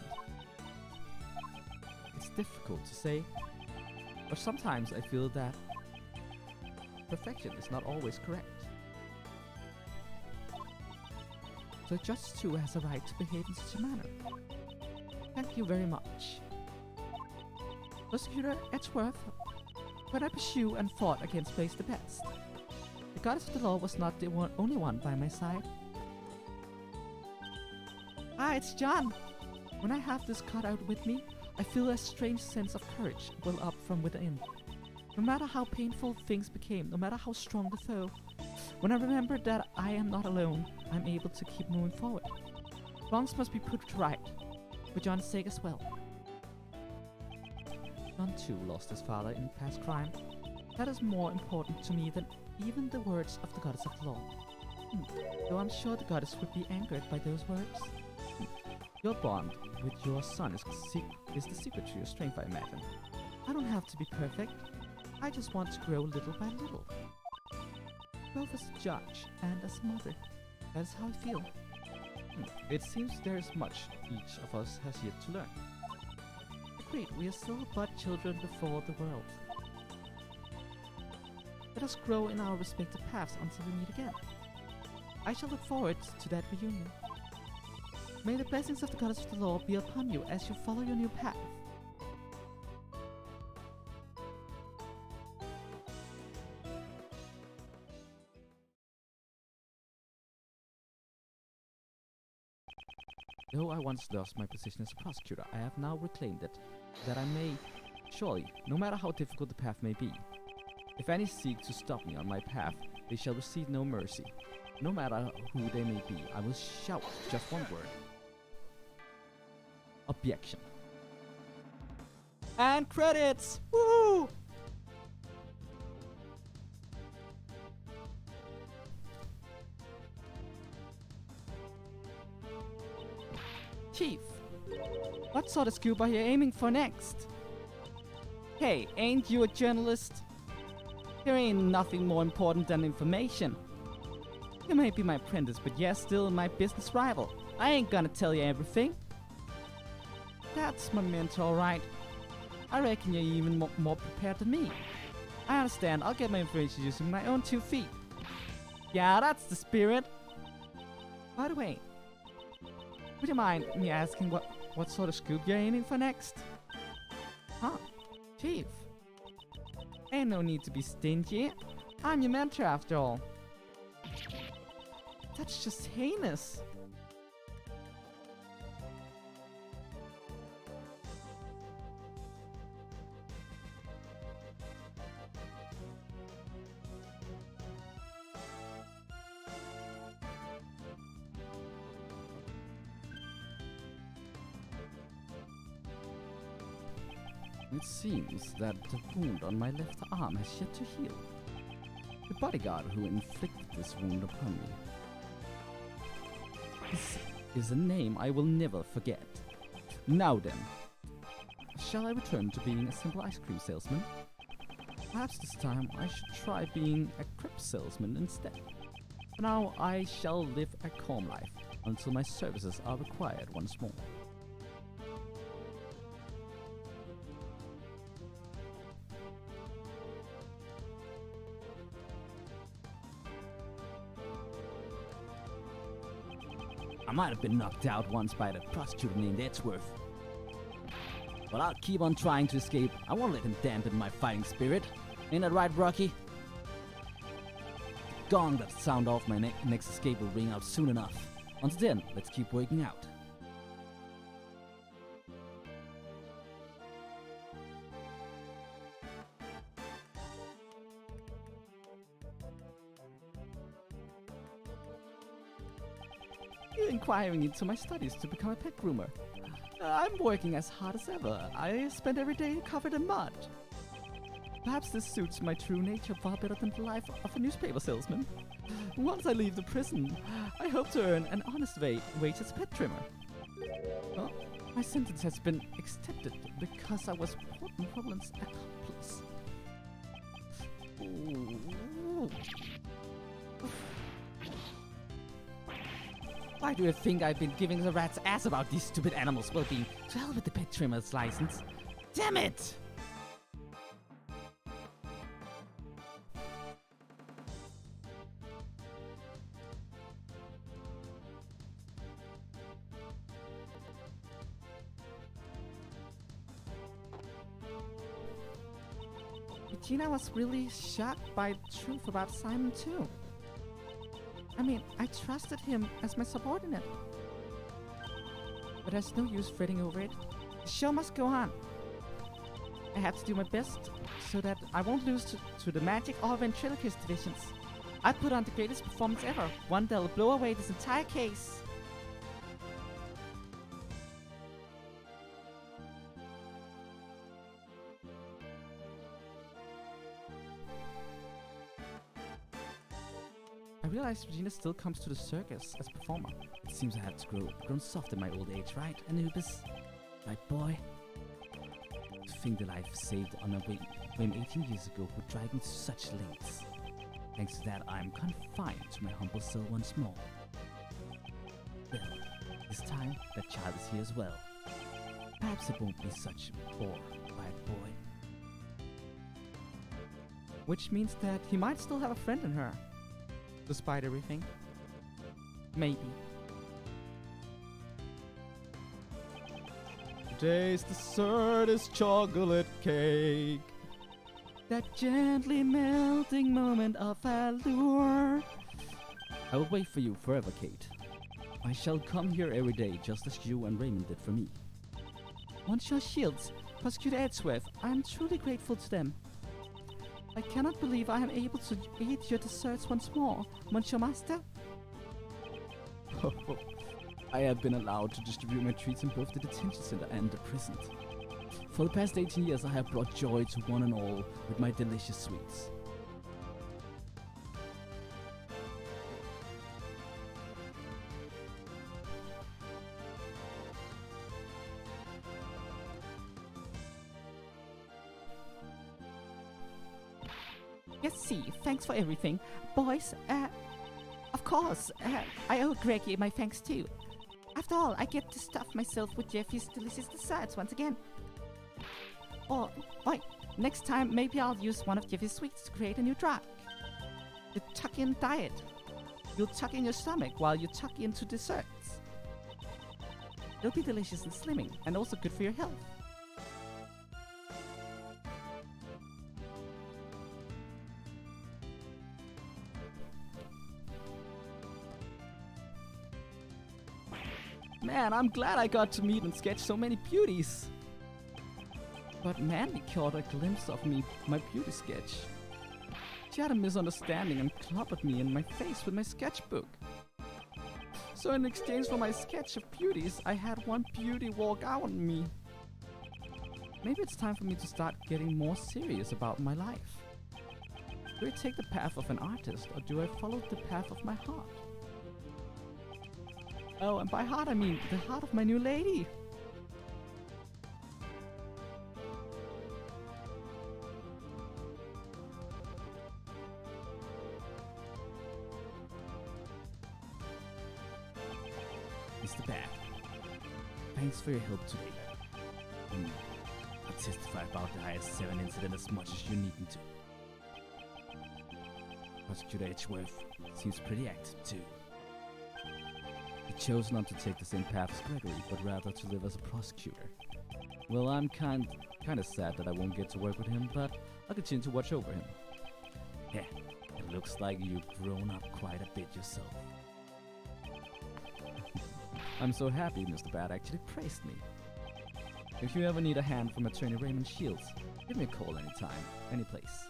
It's difficult to say, but sometimes I feel that perfection is not always correct. the judge too has a right to behave in such a manner. Thank you very much. Prosecutor Edgeworth, when I pursued and fought against Place the Best, the goddess of the law was not the only one by my side. Ah, it's John! When I have this cut out with me, I feel a strange sense of courage well up from within. No matter how painful things became, no matter how strong the foe, when I remember that I am not alone, I'm able to keep moving forward. Wrongs must be put to right, for John's sake as well. John too lost his father in past crime. That is more important to me than even the words of the goddess of the law. Though I'm sure the goddess would be angered by those words. Your bond with your son is the secret to your strength, I imagine. I don't have to be perfect. I just want to grow little by little. Both as a judge and as a mother. That is how I feel. It seems there is much each of us has yet to learn. Agreed, we are still but children before the world. Let us grow in our respective paths until we meet again. I shall look forward to that reunion. May the blessings of the goddess of the law be upon you as you follow your new path. Though I once lost my position as a prosecutor, I have now reclaimed it, that I may, surely, no matter how difficult the path may be. If any seek to stop me on my path, they shall receive no mercy. No matter who they may be, I will shout just one word. Objection. And credits! Woo! Chief, what sort of scoop are you aiming for next? Hey, ain't you a journalist? There ain't nothing more important than information. You may be my apprentice, but you're still my business rival. I ain't gonna tell you everything. That's my mentor, alright. I reckon you're even more prepared than me. I understand, I'll get my information using my own 2 feet. Yeah, that's the spirit. By the way, would you mind me asking what sort of scoop you're aiming for next? Huh, Chief. Ain't no need to be stingy. I'm your mentor after all. That's just heinous. It seems that the wound on my left arm has yet to heal. The bodyguard who inflicted this wound upon me. This is a name I will never forget. Now then, shall I return to being a simple ice cream salesman? Perhaps this time I should try being a crepe salesman instead. For now I shall live a calm life until my services are required once more. I might have been knocked out once by the prosecutor named Edgeworth. But I'll keep on trying to escape. I won't let him dampen my fighting spirit. Ain't that right, Rocky? The gong that sound off my next escape will ring out soon enough. Until then, let's keep working out. You're inquiring into my studies to become a pet groomer. I'm working as hard as ever. I spend every day covered in mud. Perhaps this suits my true nature far better than the life of a newspaper salesman. Once I leave the prison, I hope to earn an honest wage as a pet trimmer. Well, my sentence has been extended because I was Portman Rowland's accomplice. Ooh. Why do you think I've been giving the rat's ass about these stupid animals' well-being? To hell with the pet trimmer's license. Damn it! Regina was really shocked by the truth about Simon too. I mean, I trusted him as my subordinate. But there's no use fretting over it. The show must go on. I have to do my best so that I won't lose to the magic or ventriloquist divisions. I put on the greatest performance ever, one that'll blow away this entire case. I realize Regina still comes to the circus as a performer. It seems I have grown soft in my old age, right, Anubis? My boy. To think that I've saved on a whim 18 years ago would drive me to such lengths. Thanks to that, I'm confined to my humble cell once more. Well, this time, that child is here as well. Perhaps it won't be such a bore, bad boy. Which means that he might still have a friend in her. Despite everything. Maybe. Today's dessert is chocolate cake. That gently melting moment of allure. I will wait for you forever, Kate. I shall come here every day just as you and Raymond did for me. Monsieur Shields, Prosecutor Edgeworth, I am truly grateful to them. I cannot believe I am able to eat your desserts once more, Monsieur Master. I have been allowed to distribute my treats in both the detention center and the prison. For the past 18 years, I have brought joy to one and all with my delicious sweets. Yes, see, thanks for everything. Boys, of course, I owe Greggy my thanks too. After all, I get to stuff myself with Jeffy's delicious desserts once again. Or, wait, next time maybe I'll use one of Jeffy's sweets to create a new drug. The tuck-in diet. You'll tuck in your stomach while you tuck into desserts. It'll be delicious and slimming, and also good for your health. Man, I'm glad I got to meet and sketch so many beauties. But Mandy caught a glimpse of my beauty sketch. She had a misunderstanding and clobbered me in my face with my sketchbook. So in exchange for my sketch of beauties, I had one beauty walk out on me. Maybe it's time for me to start getting more serious about my life. Do I take the path of an artist, or do I follow the path of my heart? Oh, and by heart I mean the heart of my new lady. Mr. Bat, thanks for your help today. I'll testify about the IS-7 incident as much as you need me to. Prosecutor Edgeworth seems pretty active too. He chose not to take the same path as Gregory, but rather to live as a prosecutor. Well, I'm kind of sad that I won't get to work with him, but I'll continue to watch over him. Yeah, it looks like you've grown up quite a bit yourself. I'm so happy Mr. Bat actually praised me. If you ever need a hand from Attorney Raymond Shields, give me a call anytime, any place.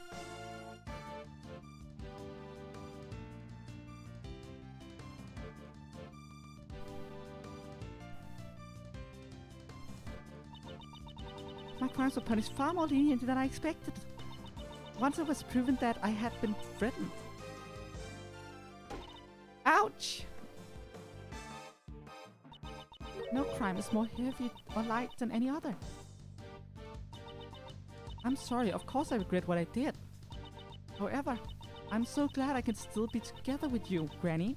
My crimes were punished far more leniently than I expected. Once it was proven that I had been threatened. Ouch! No crime is more heavy or light than any other. I'm sorry, of course I regret what I did. However, I'm so glad I can still be together with you, Granny.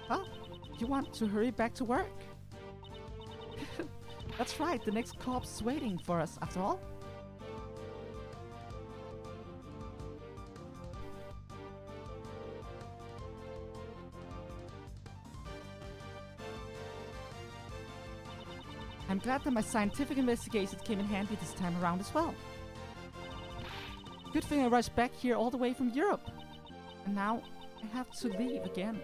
Oh, you want to hurry back to work? That's right, the next corpse is waiting for us after all. I'm glad that my scientific investigations came in handy this time around as well. Good thing I rushed back here all the way from Europe. And now I have to leave again.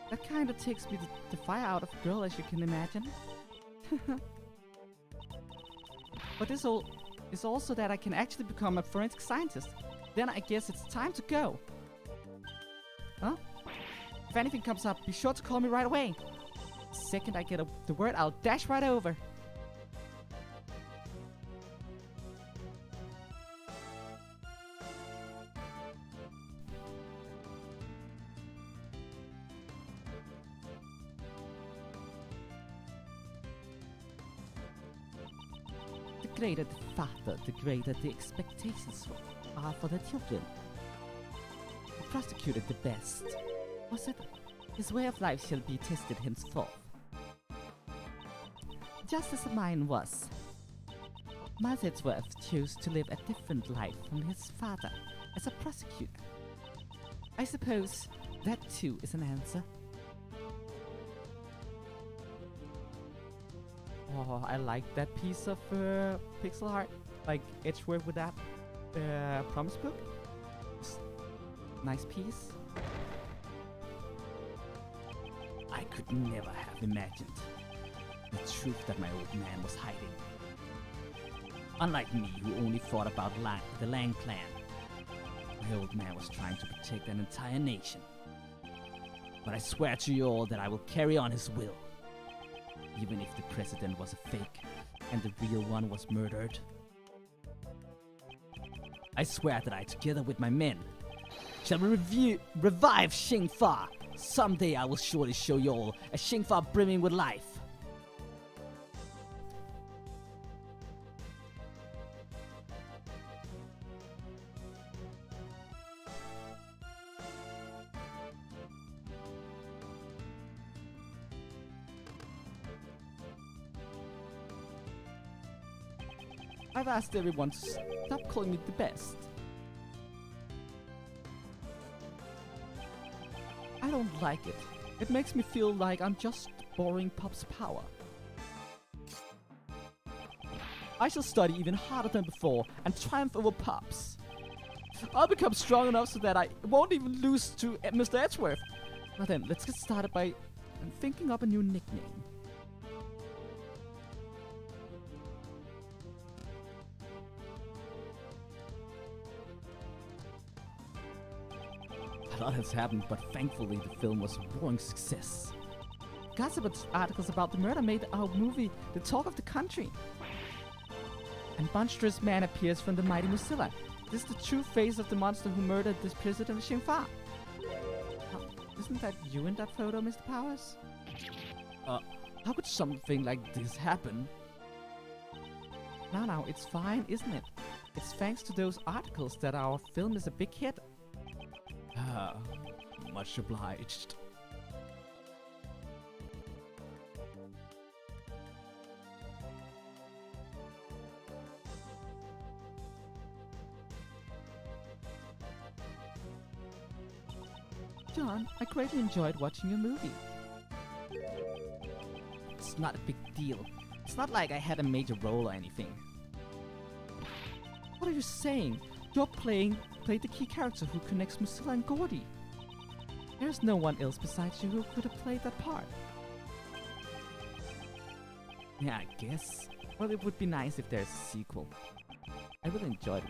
That kinda takes me the fire out of a girl, as you can imagine. But this all is also that I can actually become a forensic scientist. Then I guess it's time to go. Huh? If anything comes up, be sure to call me right away. The second I get the word, I'll dash right over. The greater the father, the greater the expectations are for the children. The prosecutor the best. Was it? His way of life shall be tested henceforth. Just as mine was. Miles Edgeworth chose to live a different life from his father as a prosecutor. I suppose that too is an answer. Oh, I like that piece of pixel art. Like Edgeworth with that promise book. Just nice piece. I could never have imagined the truth that my old man was hiding. Unlike me, who only thought about the Lang clan, my old man was trying to protect an entire nation. But I swear to you all that I will carry on his will, even if the president was a fake and the real one was murdered. I swear that I, together with my men, shall revive Xingfa. Someday I will surely show you all a Xingfa brimming with life. I've asked everyone to stop calling me the best. I don't like it. It makes me feel like I'm just borrowing Pop's power. I shall study even harder than before and triumph over Pops. I'll become strong enough so that I won't even lose to Mr. Edgeworth. Now then, let's get started by thinking up a new nickname. A lot has happened, but thankfully the film was a roaring success. Gossip articles about the murder made our movie the talk of the country. A monstrous man appears from the mighty Mozilla. This is the true face of the monster who murdered this president of Xingfa. Isn't that you in that photo, Mr. Powers? How could something like this happen? Now, it's fine, isn't it? It's thanks to those articles that our film is a big hit. Much obliged. John, I greatly enjoyed watching your movie. It's not a big deal. It's not like I had a major role or anything. What are you saying? You're played the key character who connects Mozilla and Gordy. There's no one else besides you who could have played that part. Yeah, I guess. Well, it would be nice if there's a sequel. I really enjoyed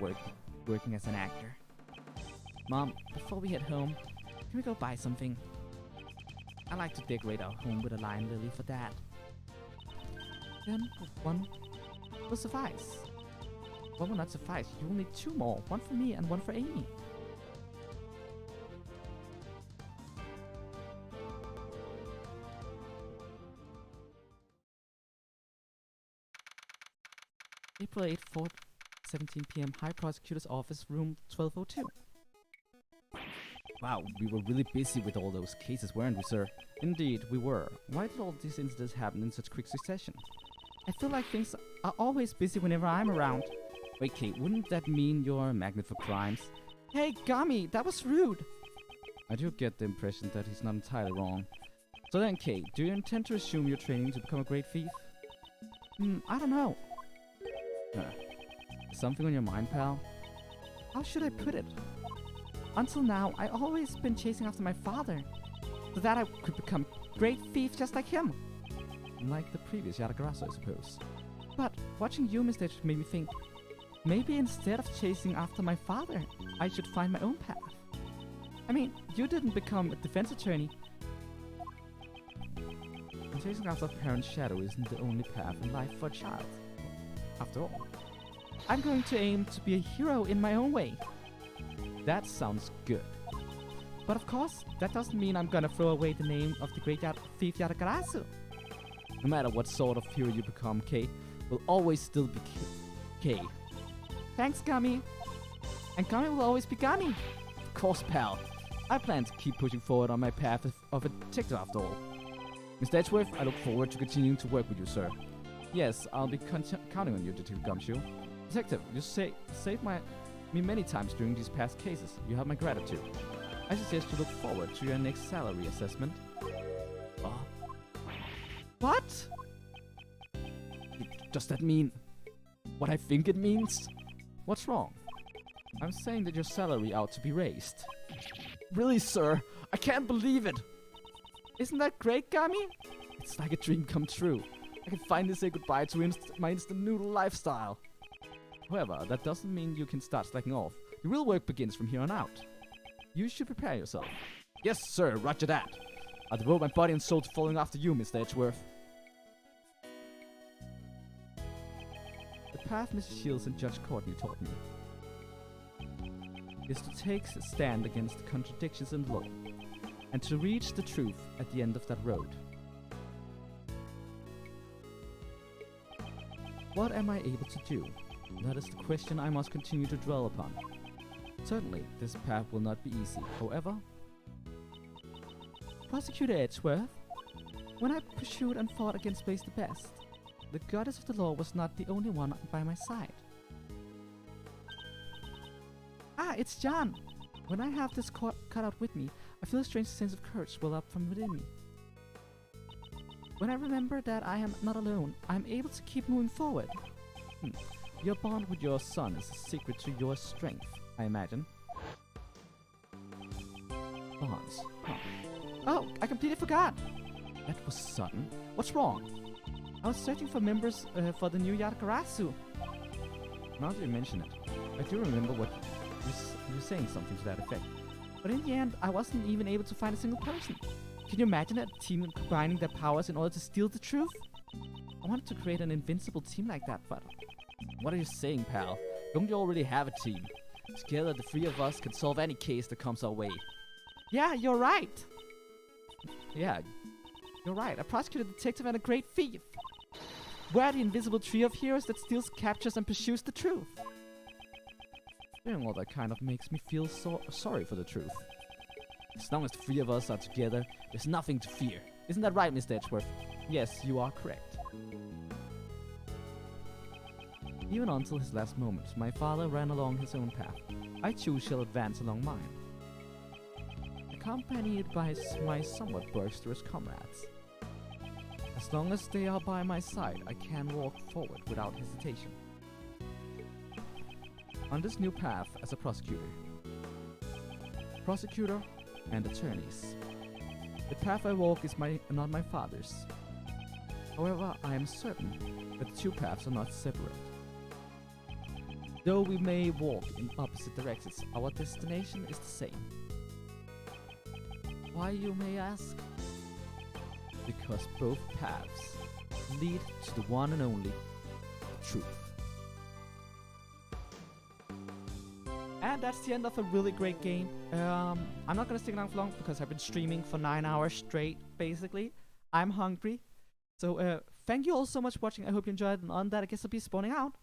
working as an actor. Mom, before we head home, can we go buy something? I like to decorate our home with a lion lily for Dad. Then one will suffice. One will not suffice. You will need 2 more. One for me and one for Amy. April 8th, 4:17 p.m. High Prosecutor's Office, room 1202. Wow, we were really busy with all those cases, weren't we, sir? Indeed, we were. Why did all these incidents happen in such quick succession? I feel like things are always busy whenever I'm around. Wait, Kate, wouldn't that mean you're a magnet for crimes? Hey, Gummy, that was rude! I do get the impression that he's not entirely wrong. So then, Kate, do you intend to resume your training to become a great thief? I don't know. Something on your mind, pal? How should I put it? Until now, I always been chasing after my father, so that I could become great thief just like him. Like the previous Yatagarasu, I suppose. But watching you, Mr. Edgeworth, made me think, maybe instead of chasing after my father, I should find my own path. I mean, you didn't become a defense attorney. And chasing after a parent's shadow isn't the only path in life for a child. After all, I'm going to aim to be a hero in my own way. That sounds good. But of course, that doesn't mean I'm gonna throw away the name of the great thief Yatagarasu. No matter what sort of hero you become, Kay will always still be Kay. Thanks, Gummy. And Gummy will always be Gummy. Of course, pal. I plan to keep pushing forward on my path of a detective after all. Mr. Edgeworth, I look forward to continuing to work with you, sir. Yes, I'll be counting on you, Detective Gumshoe. Detective, you saved me many times during these past cases. You have my gratitude. I suggest you look forward to your next salary assessment. What? Does that mean what I think it means? What's wrong? I'm saying that your salary ought to be raised. Really, sir? I can't believe it! Isn't that great, Gummy? It's like a dream come true. I can finally say goodbye to my instant noodle lifestyle. However, that doesn't mean you can start slacking off. The real work begins from here on out. You should prepare yourself. Yes, sir, roger that. I'll devote my body and soul to following after you, Mr. Edgeworth. The path Mrs. Shields and Judge Courtney taught me is to take a stand against the contradictions in law and to reach the truth at the end of that road. What am I able to do? That is the question I must continue to dwell upon. Certainly, this path will not be easy. However, Prosecutor Edgeworth, when I pursued and fought against Blaze the Best, the goddess of the law was not the only one by my side. Ah, it's John! When I have this cut out with me, I feel a strange sense of courage well up from within me. When I remember that I am not alone, I am able to keep moving forward. Your bond with your son is the secret to your strength, I imagine. Bonds. Huh. Oh, I completely forgot! That was sudden. What's wrong? I was searching for members for the new Yatagarasu. Now that you mention it, I do remember what you were saying something to that effect. But in the end, I wasn't even able to find a single person. Can you imagine a team combining their powers in order to steal the truth? I wanted to create an invincible team like that, but... What are you saying, pal? Don't you already have a team? Together, the three of us can solve any case that comes our way. Yeah, you're right! Yeah, you're right. A prosecutor, detective, and a great thief. We're the invisible trio of heroes that steals, captures, and pursues the truth. Hearing all that kind of makes me feel sorry for the truth. As long as the three of us are together, there's nothing to fear. Isn't that right, Mr. Edgeworth? Yes, you are correct. Even until his last moments, my father ran along his own path. I too shall advance along mine, accompanied by my somewhat boisterous comrades. As long as they are by my side, I can walk forward without hesitation. On this new path as a prosecutor and attorneys, the path I walk is not my father's. However, I am certain that the two paths are not separate. Though we may walk in opposite directions, our destination is the same. Why, you may ask? Because both paths lead to the one and only truth. And that's the end of a really great game. I'm not gonna stick around for long because I've been streaming for 9 hours straight, basically. I'm hungry. So thank you all so much for watching. I hope you enjoyed, and on that I guess I'll be spawning out.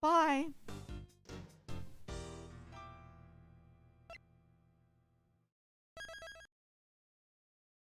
Bye!